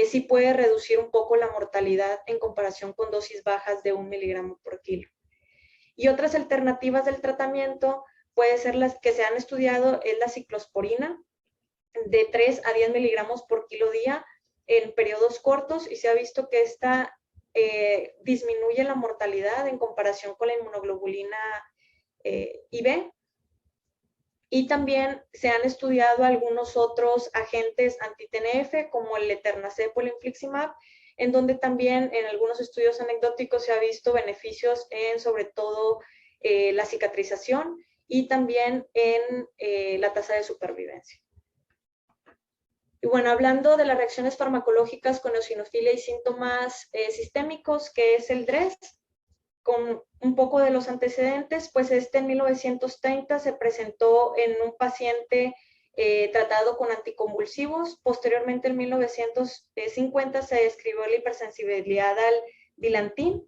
sí puede reducir un poco la mortalidad en comparación con dosis bajas de 1 miligramo por kilo. Y otras alternativas del tratamiento puede ser las que se han estudiado, es la ciclosporina de 3 a 10 miligramos por kilo día en periodos cortos, y se ha visto que esta disminuye la mortalidad en comparación con la inmunoglobulina IV. Y también se han estudiado algunos otros agentes anti-TNF, como el eternacep o el infliximab, en donde también en algunos estudios anecdóticos se ha visto beneficios en sobre todo la cicatrización y también en la tasa de supervivencia. Y bueno, hablando de las reacciones farmacológicas con eosinofilia y síntomas sistémicos, que es el DRESS, con un poco de los antecedentes, pues en 1930 se presentó en un paciente tratado con anticonvulsivos. Posteriormente, en 1950, se describió la hipersensibilidad al dilantín.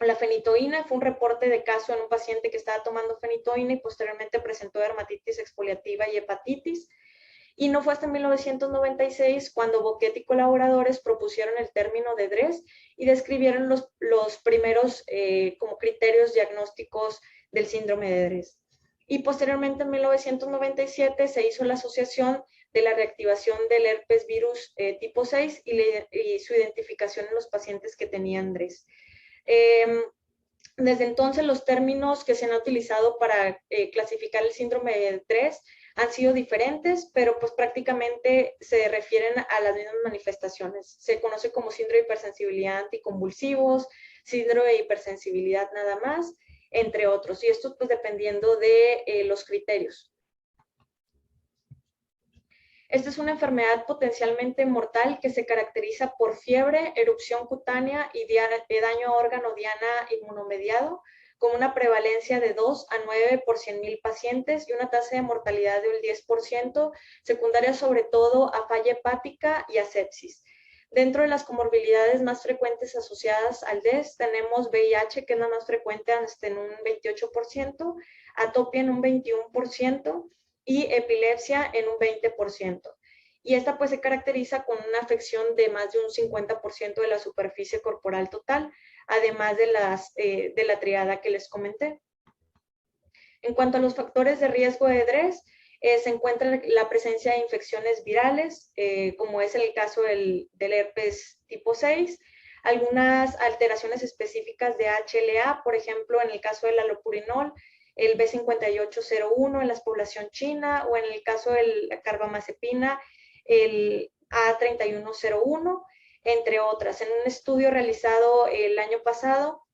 La fenitoína fue un reporte de caso en un paciente que estaba tomando fenitoína y posteriormente presentó dermatitis exfoliativa y hepatitis. Y no fue hasta 1996 cuando Boquet y colaboradores propusieron el término de DRESS y describieron los primeros como criterios diagnósticos del síndrome de DRESS. Y posteriormente, en 1997, se hizo la asociación de la reactivación del herpes virus tipo 6 y su identificación en los pacientes que tenían DRESS. Desde entonces, los términos que se han utilizado para clasificar el síndrome de DRESS han sido diferentes, pero pues prácticamente se refieren a las mismas manifestaciones. Se conoce como síndrome de hipersensibilidad anticonvulsivos, síndrome de hipersensibilidad nada más, entre otros. Y esto pues dependiendo de los criterios. Esta es una enfermedad potencialmente mortal que se caracteriza por fiebre, erupción cutánea y daño a órgano diana inmunomediado, con una prevalencia de 2 a 9 por 100,000 pacientes y una tasa de mortalidad del 10%, secundaria sobre todo a falla hepática y a sepsis. Dentro de las comorbilidades más frecuentes asociadas al DES tenemos VIH, que es la más frecuente en un 28%, atopia en un 21%, y epilepsia en un 20%. Y esta pues se caracteriza con una afección de más de un 50% de la superficie corporal total, además de la triada que les comenté. En cuanto a los factores de riesgo de DRESS, se encuentra la presencia de infecciones virales, como es el caso del herpes tipo 6, algunas alteraciones específicas de HLA, por ejemplo, en el caso del alopurinol, el B5801 en la población china, o en el caso de la carbamazepina, el A3101, entre otras. En un estudio realizado el antepasado,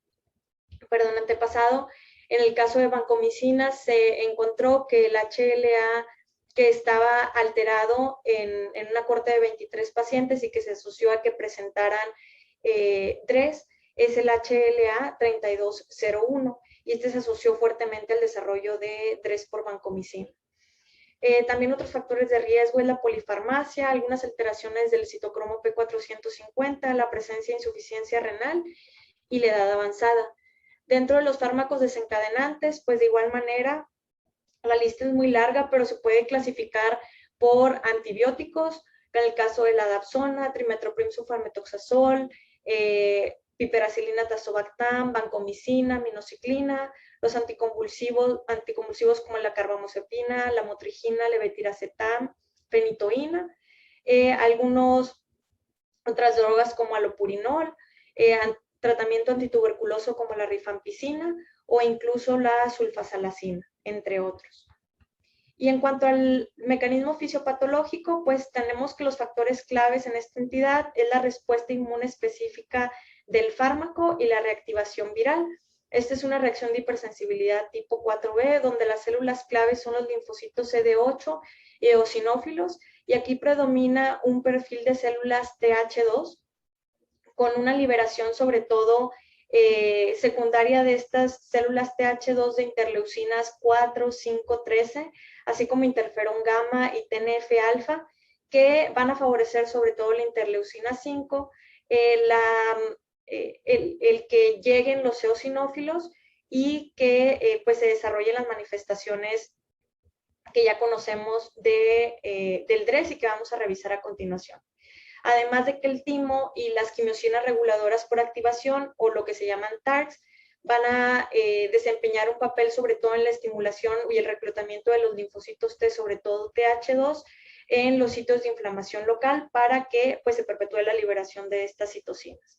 en el caso de vancomicina se encontró que el HLA que estaba alterado en una corte de 23 pacientes y que se asoció a que presentaran DRESS es el HLA 3201, y este se asoció fuertemente al desarrollo de DRESS por vancomicina. También otros factores de riesgo es la polifarmacia, algunas alteraciones del citocromo P450, la presencia de insuficiencia renal y la edad avanzada. Dentro de los fármacos desencadenantes, pues de igual manera, la lista es muy larga, pero se puede clasificar por antibióticos, en el caso de la dapsona, trimethoprim sulfamethoxazol, piperacilina tazobactam, vancomicina, minociclina, los anticonvulsivos como la carbamazepina, la motrigina, levetiracetam, fenitoína, algunas otras drogas como alopurinol, tratamiento antituberculoso como la rifampicina o incluso la sulfasalacina, entre otros. Y en cuanto al mecanismo fisiopatológico, pues tenemos que los factores claves en esta entidad es la respuesta inmune específica del fármaco y la reactivación viral. Esta es una reacción de hipersensibilidad tipo 4B, donde las células claves son los linfocitos CD8 y eosinófilos, y aquí predomina un perfil de células TH2, con una liberación sobre todo secundaria de estas células TH2 de interleucinas 4, 5, 13, así como interferón gamma y TNF-alfa, que van a favorecer sobre todo la interleucina 5, el que lleguen los eosinófilos y que pues se desarrollen las manifestaciones que ya conocemos del DRESS y que vamos a revisar a continuación. Además de que el timo y las quimiosinas reguladoras por activación, o lo que se llaman TARCs, van a desempeñar un papel sobre todo en la estimulación y el reclutamiento de los linfocitos T, sobre todo TH2, en los sitios de inflamación local para que pues, se perpetúe la liberación de estas citocinas.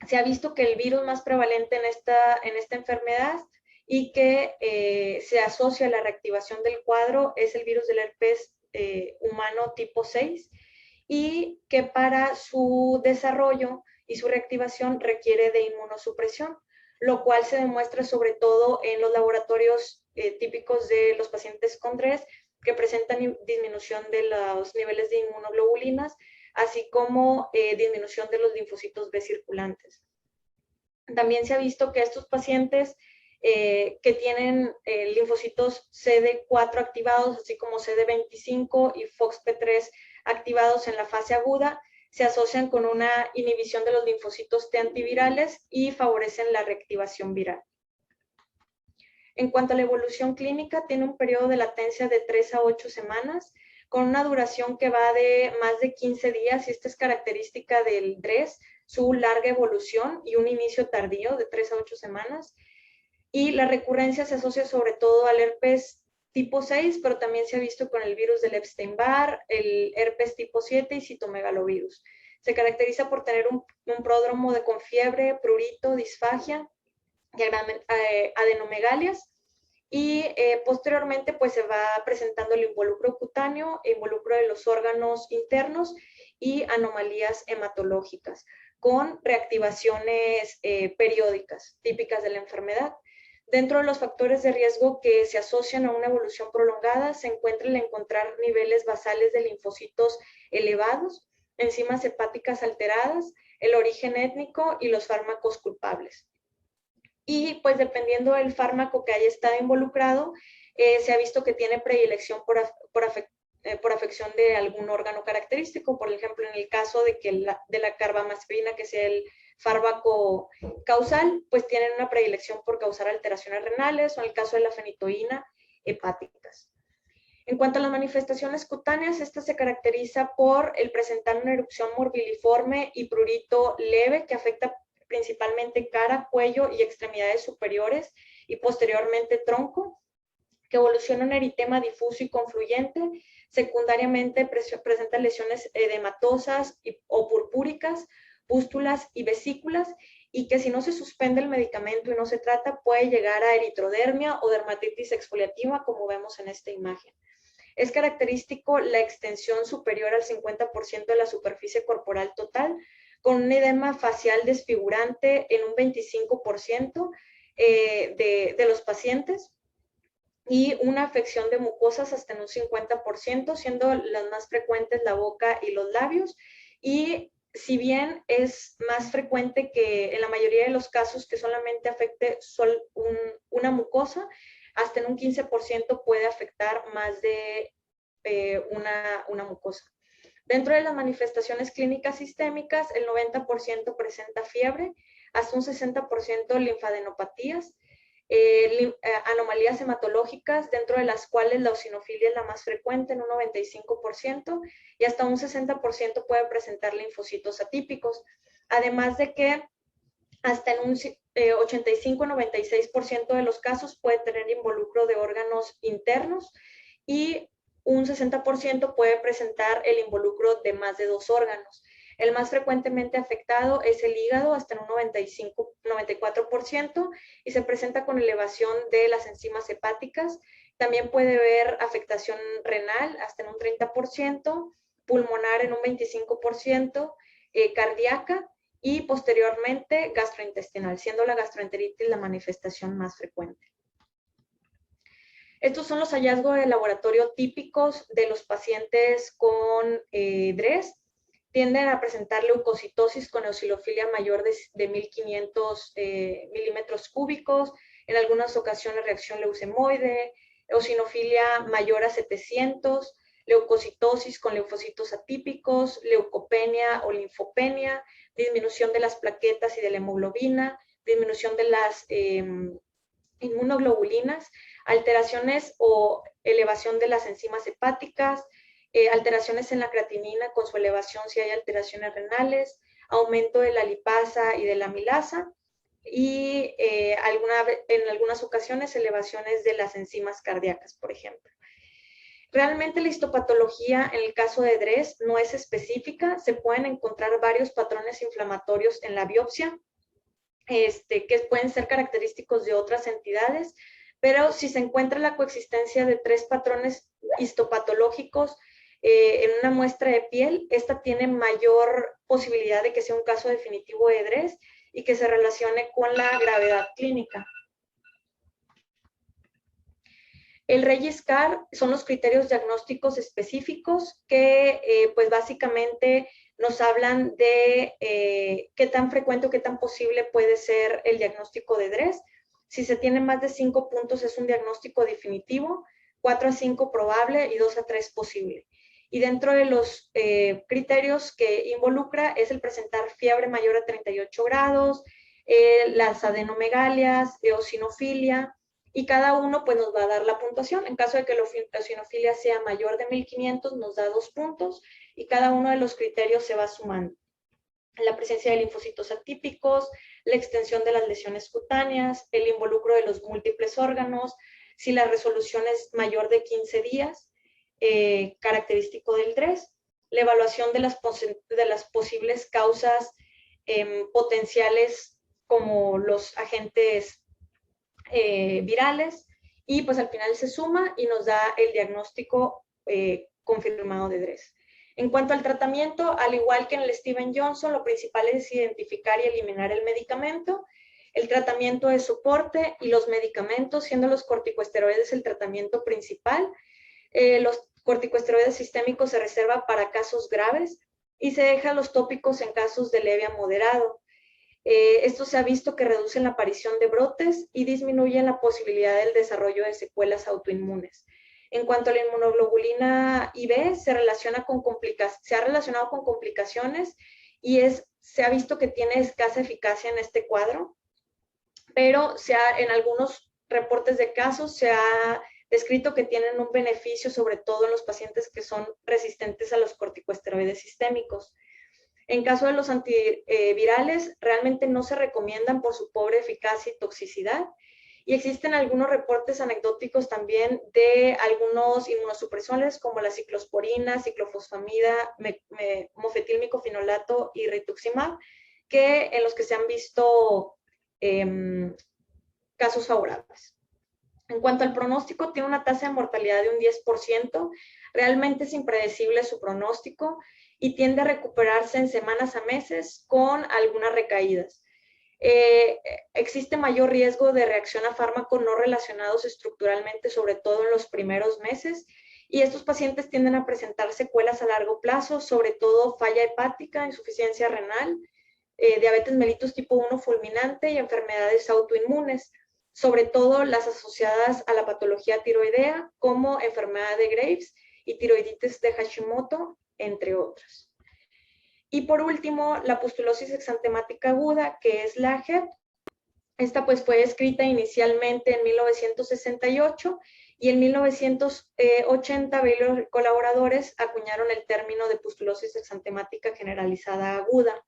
Se ha visto que el virus más prevalente en esta enfermedad y que se asocia a la reactivación del cuadro es el virus del herpes humano tipo 6 y que para su desarrollo y su reactivación requiere de inmunosupresión, lo cual se demuestra sobre todo en los laboratorios típicos de los pacientes con DRES que presentan disminución de los niveles de inmunoglobulinas, así como disminución de los linfocitos B circulantes. También se ha visto que estos pacientes que tienen linfocitos CD4 activados, así como CD25 y FOXP3 activados en la fase aguda, se asocian con una inhibición de los linfocitos T antivirales y favorecen la reactivación viral. En cuanto a la evolución clínica, tiene un periodo de latencia de 3 a 8 semanas, con una duración que va de más de 15 días, y esta es característica del DRES, su larga evolución y un inicio tardío de 3 a 8 semanas. Y la recurrencia se asocia sobre todo al herpes tipo 6, pero también se ha visto con el virus del Epstein-Barr, el herpes tipo 7 y citomegalovirus. Se caracteriza por tener un pródromo con fiebre, prurito, disfagia y adenomegalias. Y posteriormente pues se va presentando el involucro cutáneo, involucro de los órganos internos y anomalías hematológicas con reactivaciones periódicas típicas de la enfermedad. Dentro de los factores de riesgo que se asocian a una evolución prolongada se encuentra el encontrar niveles basales de linfocitos elevados, enzimas hepáticas alteradas, el origen étnico y los fármacos culpables. Y pues dependiendo del fármaco que haya estado involucrado, se ha visto que tiene predilección por afección de algún órgano característico. Por ejemplo, en el caso de la carbamazepina, que sea el fármaco causal, pues tienen una predilección por causar alteraciones renales, o en el caso de la fenitoína, hepáticas. En cuanto a las manifestaciones cutáneas, esta se caracteriza por el presentar una erupción morbiliforme y prurito leve que afecta principalmente cara, cuello y extremidades superiores y posteriormente tronco, que evoluciona en eritema difuso y confluyente. Secundariamente presenta lesiones edematosas o purpúricas, pústulas y vesículas, y que si no se suspende el medicamento y no se trata, puede llegar a eritrodermia o dermatitis exfoliativa, como vemos en esta imagen. Es característico la extensión superior al 50% de la superficie corporal total, con un edema facial desfigurante en un 25% de los pacientes, y una afección de mucosas hasta en un 50%, siendo las más frecuentes la boca y los labios. Y si bien es más frecuente que en la mayoría de los casos que solamente afecte una mucosa, hasta en un 15% puede afectar más de una mucosa. Dentro de las manifestaciones clínicas sistémicas, el 90% presenta fiebre, hasta un 60% linfadenopatías, anomalías hematológicas, dentro de las cuales la eosinofilia es la más frecuente en un 95%, y hasta un 60% puede presentar linfocitos atípicos. Además de que hasta en un 85-96% de los casos puede tener involucro de órganos internos, y un 60% puede presentar el involucro de más de 2 órganos. El más frecuentemente afectado es el hígado, hasta en un 94%, y se presenta con elevación de las enzimas hepáticas. También puede haber afectación renal, hasta en un 30%, pulmonar en un 25%, cardíaca, y posteriormente gastrointestinal, siendo la gastroenteritis la manifestación más frecuente. Estos son los hallazgos de laboratorio típicos de los pacientes con DRES. Tienden a presentar leucocitosis con eosinofilia mayor de 1500 milímetros cúbicos, en algunas ocasiones reacción leucemoide, eosinofilia mayor a 700, leucocitosis con linfocitos atípicos, leucopenia o linfopenia, disminución de las plaquetas y de la hemoglobina, disminución de las inmunoglobulinas, alteraciones o elevación de las enzimas hepáticas, alteraciones en la creatinina con su elevación si hay alteraciones renales, aumento de la lipasa y de la amilasa, y en algunas ocasiones elevaciones de las enzimas cardíacas, por ejemplo. Realmente la histopatología en el caso de DRES no es específica, se pueden encontrar varios patrones inflamatorios en la biopsia. que pueden ser característicos de otras entidades, pero si se encuentra la coexistencia de 3 patrones histopatológicos en una muestra de piel, esta tiene mayor posibilidad de que sea un caso definitivo de DRESS y que se relacione con la gravedad clínica. El REGIS-CAR son los criterios diagnósticos específicos que pues básicamente nos hablan de qué tan frecuente o qué tan posible puede ser el diagnóstico de DRESS. Si se tiene más de 5 puntos es un diagnóstico definitivo, 4 a 5 probable y 2 a 3 posible. Y dentro de los criterios que involucra es el presentar fiebre mayor a 38 grados, las adenomegalias, eosinofilia, y cada uno pues nos va a dar la puntuación. En caso de que la eosinofilia sea mayor de 1500 nos da 2 puntos y cada uno de los criterios se va sumando. La presencia de linfocitos atípicos, la extensión de las lesiones cutáneas, el involucro de los múltiples órganos, si la resolución es mayor de 15 días, característico del DRESS, la evaluación de las posibles causas potenciales como los agentes virales, y pues al final se suma y nos da el diagnóstico confirmado de DRESS. En cuanto al tratamiento, al igual que en el Steven Johnson, lo principal es identificar y eliminar el medicamento, el tratamiento de soporte y los medicamentos, siendo los corticosteroides el tratamiento principal. Los corticosteroides sistémicos se reserva para casos graves y se deja los tópicos en casos de leve a moderado. Esto se ha visto que reducen la aparición de brotes y disminuyen la posibilidad del desarrollo de secuelas autoinmunes. En cuanto a la inmunoglobulina IB, se ha relacionado con complicaciones y se ha visto que tiene escasa eficacia en este cuadro, pero en algunos reportes de casos se ha descrito que tienen un beneficio, sobre todo en los pacientes que son resistentes a los corticosteroides sistémicos. En caso de los antivirales, realmente no se recomiendan por su pobre eficacia y toxicidad. Y existen algunos reportes anecdóticos también de algunos inmunosupresores como la ciclosporina, ciclofosfamida, mofetilmicofinolato y rituximab, en los que se han visto casos favorables. En cuanto al pronóstico, tiene una tasa de mortalidad de un 10%. Realmente es impredecible su pronóstico y tiende a recuperarse en semanas a meses con algunas recaídas. Existe mayor riesgo de reacción a fármacos no relacionados estructuralmente, sobre todo en los primeros meses, y estos pacientes tienden a presentar secuelas a largo plazo, sobre todo falla hepática, insuficiencia renal, diabetes mellitus tipo 1 fulminante y enfermedades autoinmunes, sobre todo las asociadas a la patología tiroidea, como enfermedad de Graves y tiroiditis de Hashimoto, entre otras. Y por último, la pustulosis exantemática aguda, que es la HEP. Esta pues fue escrita inicialmente en 1968 y en 1980 varios colaboradores acuñaron el término de pustulosis exantemática generalizada aguda.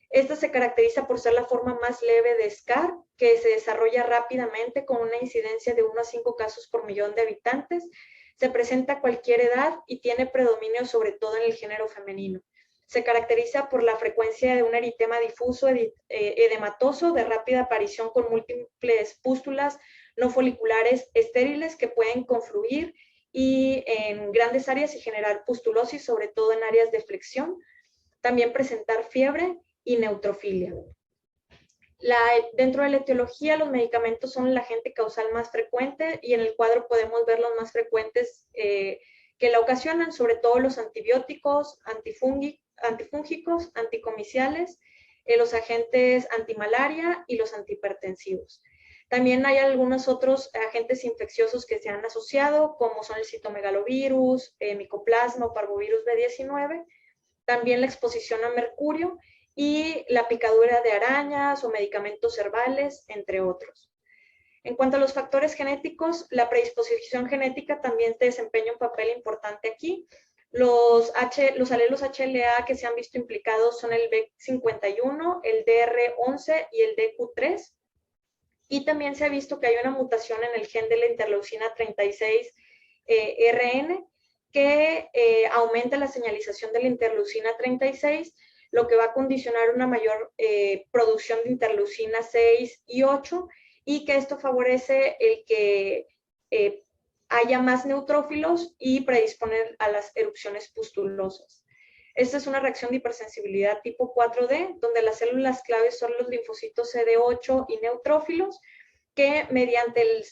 Esta se caracteriza por ser la forma más leve de SCAR, que se desarrolla rápidamente con una incidencia de 1 a 5 casos por millón de habitantes. Se presenta a cualquier edad y tiene predominio sobre todo en el género femenino. Se caracteriza por la frecuencia de un eritema difuso edematoso de rápida aparición con múltiples pústulas no foliculares estériles que pueden confluir y en grandes áreas y generar pustulosis, sobre todo en áreas de flexión. También presentar fiebre y neutrofilia. Dentro de la etiología, los medicamentos son el agente causal más frecuente y en el cuadro podemos ver los más frecuentes que la ocasionan, sobre todo los antibióticos, antifúngicos, anticomiciales, los agentes antimalaria y los antihipertensivos. También hay algunos otros agentes infecciosos que se han asociado, como son el citomegalovirus, micoplasma o parvovirus B19, también la exposición a mercurio y la picadura de arañas o medicamentos herbales, entre otros. En cuanto a los factores genéticos, la predisposición genética también desempeña un papel importante aquí. Los alelos HLA que se han visto implicados son el B51, el DR11 y el DQ3. Y también se ha visto que hay una mutación en el gen de la interleucina 36 RN que aumenta la señalización de la interleucina 36, lo que va a condicionar una mayor producción de interleucina 6 y 8, y que esto favorece el que haya más neutrófilos y predisponer a las erupciones pustulosas. Esta es una reacción de hipersensibilidad tipo 4D, donde las células claves son los linfocitos CD8 y neutrófilos, que mediante el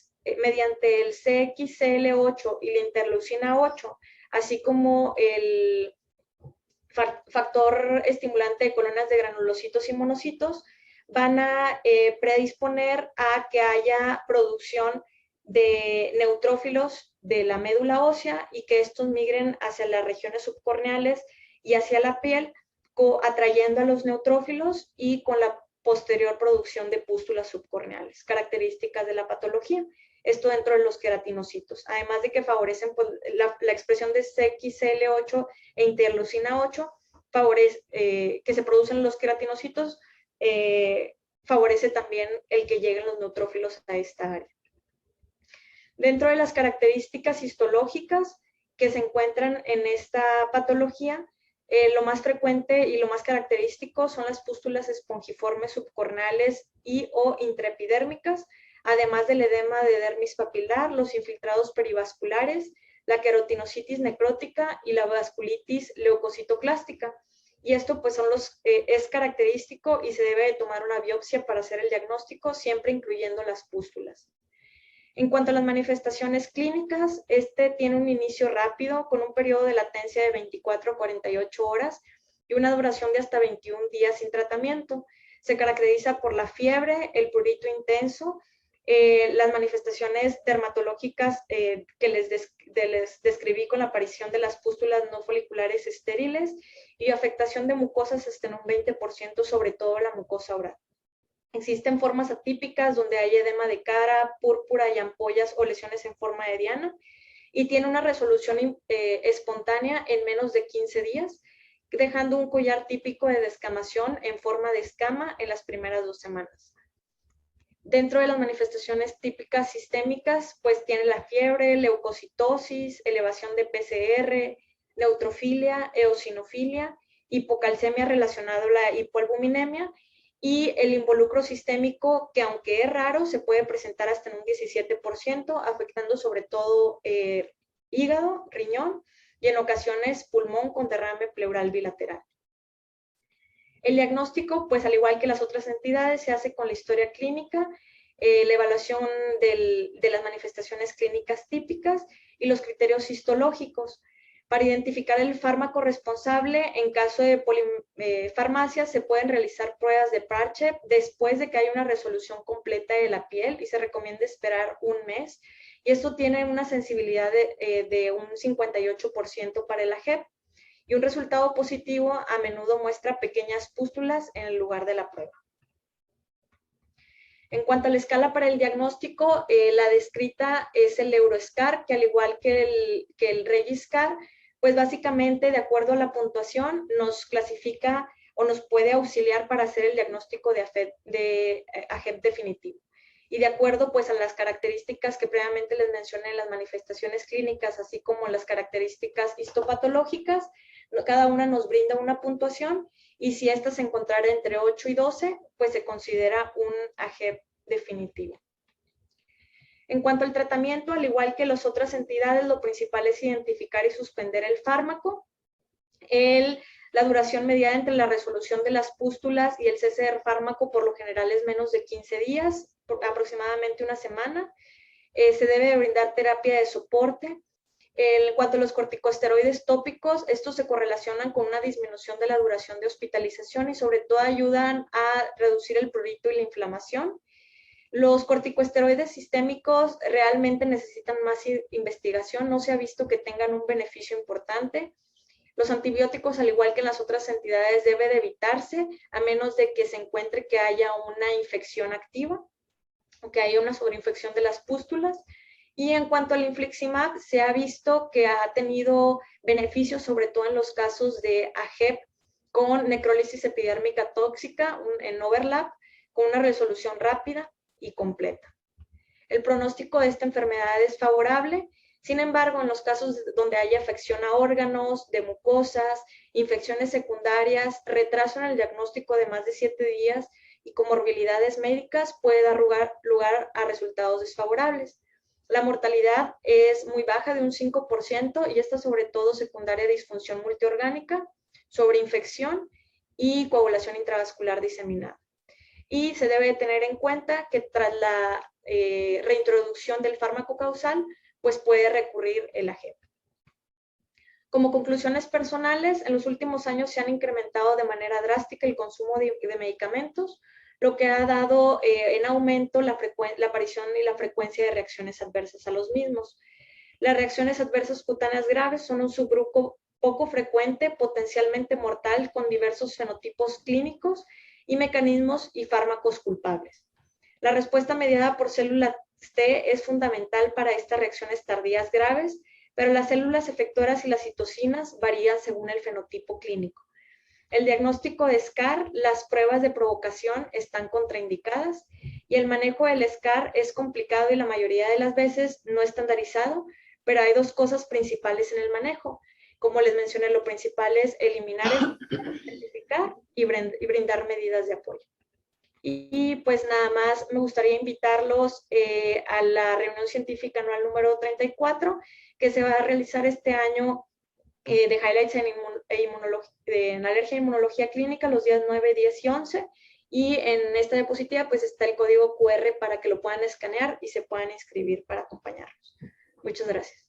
CXCL8 y la interleucina 8, así como el factor estimulante de colonias de granulocitos y monocitos, van a predisponer a que haya producción de neutrófilos de la médula ósea y que estos migren hacia las regiones subcorneales y hacia la piel, atrayendo a los neutrófilos y con la posterior producción de pústulas subcorneales, características de la patología. Esto dentro de los queratinocitos, además de que favorecen pues, la expresión de CXCL8 e interleucina 8, que se producen los queratinocitos, favorece también el que lleguen los neutrófilos a esta área. Dentro de las características histológicas que se encuentran en esta patología, lo más frecuente y lo más característico son las pústulas espongiformes subcorneales y o intraepidérmicas, además del edema de dermis papilar, los infiltrados perivasculares, la queratinocitis necrótica y la vasculitis leucocitoclástica. Y esto pues es característico y se debe de tomar una biopsia para hacer el diagnóstico, siempre incluyendo las pústulas. En cuanto a las manifestaciones clínicas, este tiene un inicio rápido con un periodo de latencia de 24 a 48 horas y una duración de hasta 21 días sin tratamiento. Se caracteriza por la fiebre, el prurito intenso, las manifestaciones dermatológicas que les describí con la aparición de las pústulas no foliculares estériles y afectación de mucosas hasta en un 20%, sobre todo la mucosa oral. Existen formas atípicas donde hay edema de cara, púrpura y ampollas o lesiones en forma de diana, y tiene una resolución espontánea en menos de 15 días, dejando un collar típico de descamación en forma de escama en las primeras 2 semanas. Dentro de las manifestaciones típicas sistémicas, pues tiene la fiebre, leucocitosis, elevación de PCR, neutrofilia, eosinofilia, hipocalcemia relacionada a la hipoalbuminemia, y el involucro sistémico, que aunque es raro, se puede presentar hasta en un 17%, afectando sobre todo hígado, riñón y en ocasiones pulmón con derrame pleural bilateral. El diagnóstico, pues al igual que las otras entidades, se hace con la historia clínica, la evaluación de las manifestaciones clínicas típicas y los criterios histológicos. Para identificar el fármaco responsable, en caso de polifarmacia, se pueden realizar pruebas de Parche después de que haya una resolución completa de la piel y se recomienda esperar un mes. Y esto tiene una sensibilidad de un 58% para el AGEP. Y un resultado positivo a menudo muestra pequeñas pústulas en el lugar de la prueba. En cuanto a la escala para el diagnóstico, la descrita es el Euroscar, que al igual que el Regiscar, pues básicamente de acuerdo a la puntuación nos clasifica o nos puede auxiliar para hacer el diagnóstico de AGEP definitivo. Y de acuerdo pues a las características que previamente les mencioné, las manifestaciones clínicas, así como las características histopatológicas, cada una nos brinda una puntuación, y si esta se encontrara entre 8 y 12, pues se considera un AGEP definitivo. En cuanto al tratamiento, al igual que las otras entidades, lo principal es identificar y suspender el fármaco. La duración mediada entre la resolución de las pústulas y el cese del fármaco por lo general es menos de 15 días, aproximadamente una semana. Se debe brindar terapia de soporte. En cuanto a los corticosteroides tópicos, estos se correlacionan con una disminución de la duración de hospitalización y sobre todo ayudan a reducir el prurito y la inflamación. Los corticosteroides sistémicos realmente necesitan más investigación, no se ha visto que tengan un beneficio importante. Los antibióticos, al igual que en las otras entidades, debe de evitarse a menos de que se encuentre que haya una infección activa o que haya una sobreinfección de las pústulas. Y en cuanto al infliximab, se ha visto que ha tenido beneficios, sobre todo en los casos de AGEP con necrólisis epidérmica tóxica en overlap, con una resolución rápida y completa. El pronóstico de esta enfermedad es favorable. Sin embargo, en los casos donde haya afección a órganos, de mucosas, infecciones secundarias, retraso en el diagnóstico de más de 7 días y comorbilidades médicas, puede dar lugar a resultados desfavorables. La mortalidad es muy baja, de un 5%, y esta sobre todo secundaria a disfunción multiorgánica, sobreinfección y coagulación intravascular diseminada. Y se debe tener en cuenta que tras la reintroducción del fármaco causal, pues puede recurrir el AGEP. Como conclusiones personales, en los últimos años se han incrementado de manera drástica el consumo de medicamentos, lo que ha dado en aumento la aparición y la frecuencia de reacciones adversas a los mismos. Las reacciones adversas cutáneas graves son un subgrupo poco frecuente, potencialmente mortal, con diversos fenotipos clínicos y mecanismos y fármacos culpables. La respuesta mediada por células T es fundamental para estas reacciones tardías graves, pero las células efectoras y las citocinas varían según el fenotipo clínico. El diagnóstico de SCAR, las pruebas de provocación están contraindicadas y el manejo del SCAR es complicado y la mayoría de las veces no estandarizado, pero hay dos cosas principales en el manejo. Como les mencioné, lo principal es eliminar, identificar y brindar medidas de apoyo. Y pues nada más me gustaría invitarlos a la reunión científica anual número 34, que se va a realizar este año de highlights en alergia e inmunología clínica los días 9, 10 y 11. Y en esta diapositiva pues está el código QR para que lo puedan escanear y se puedan inscribir para acompañarnos. Muchas gracias.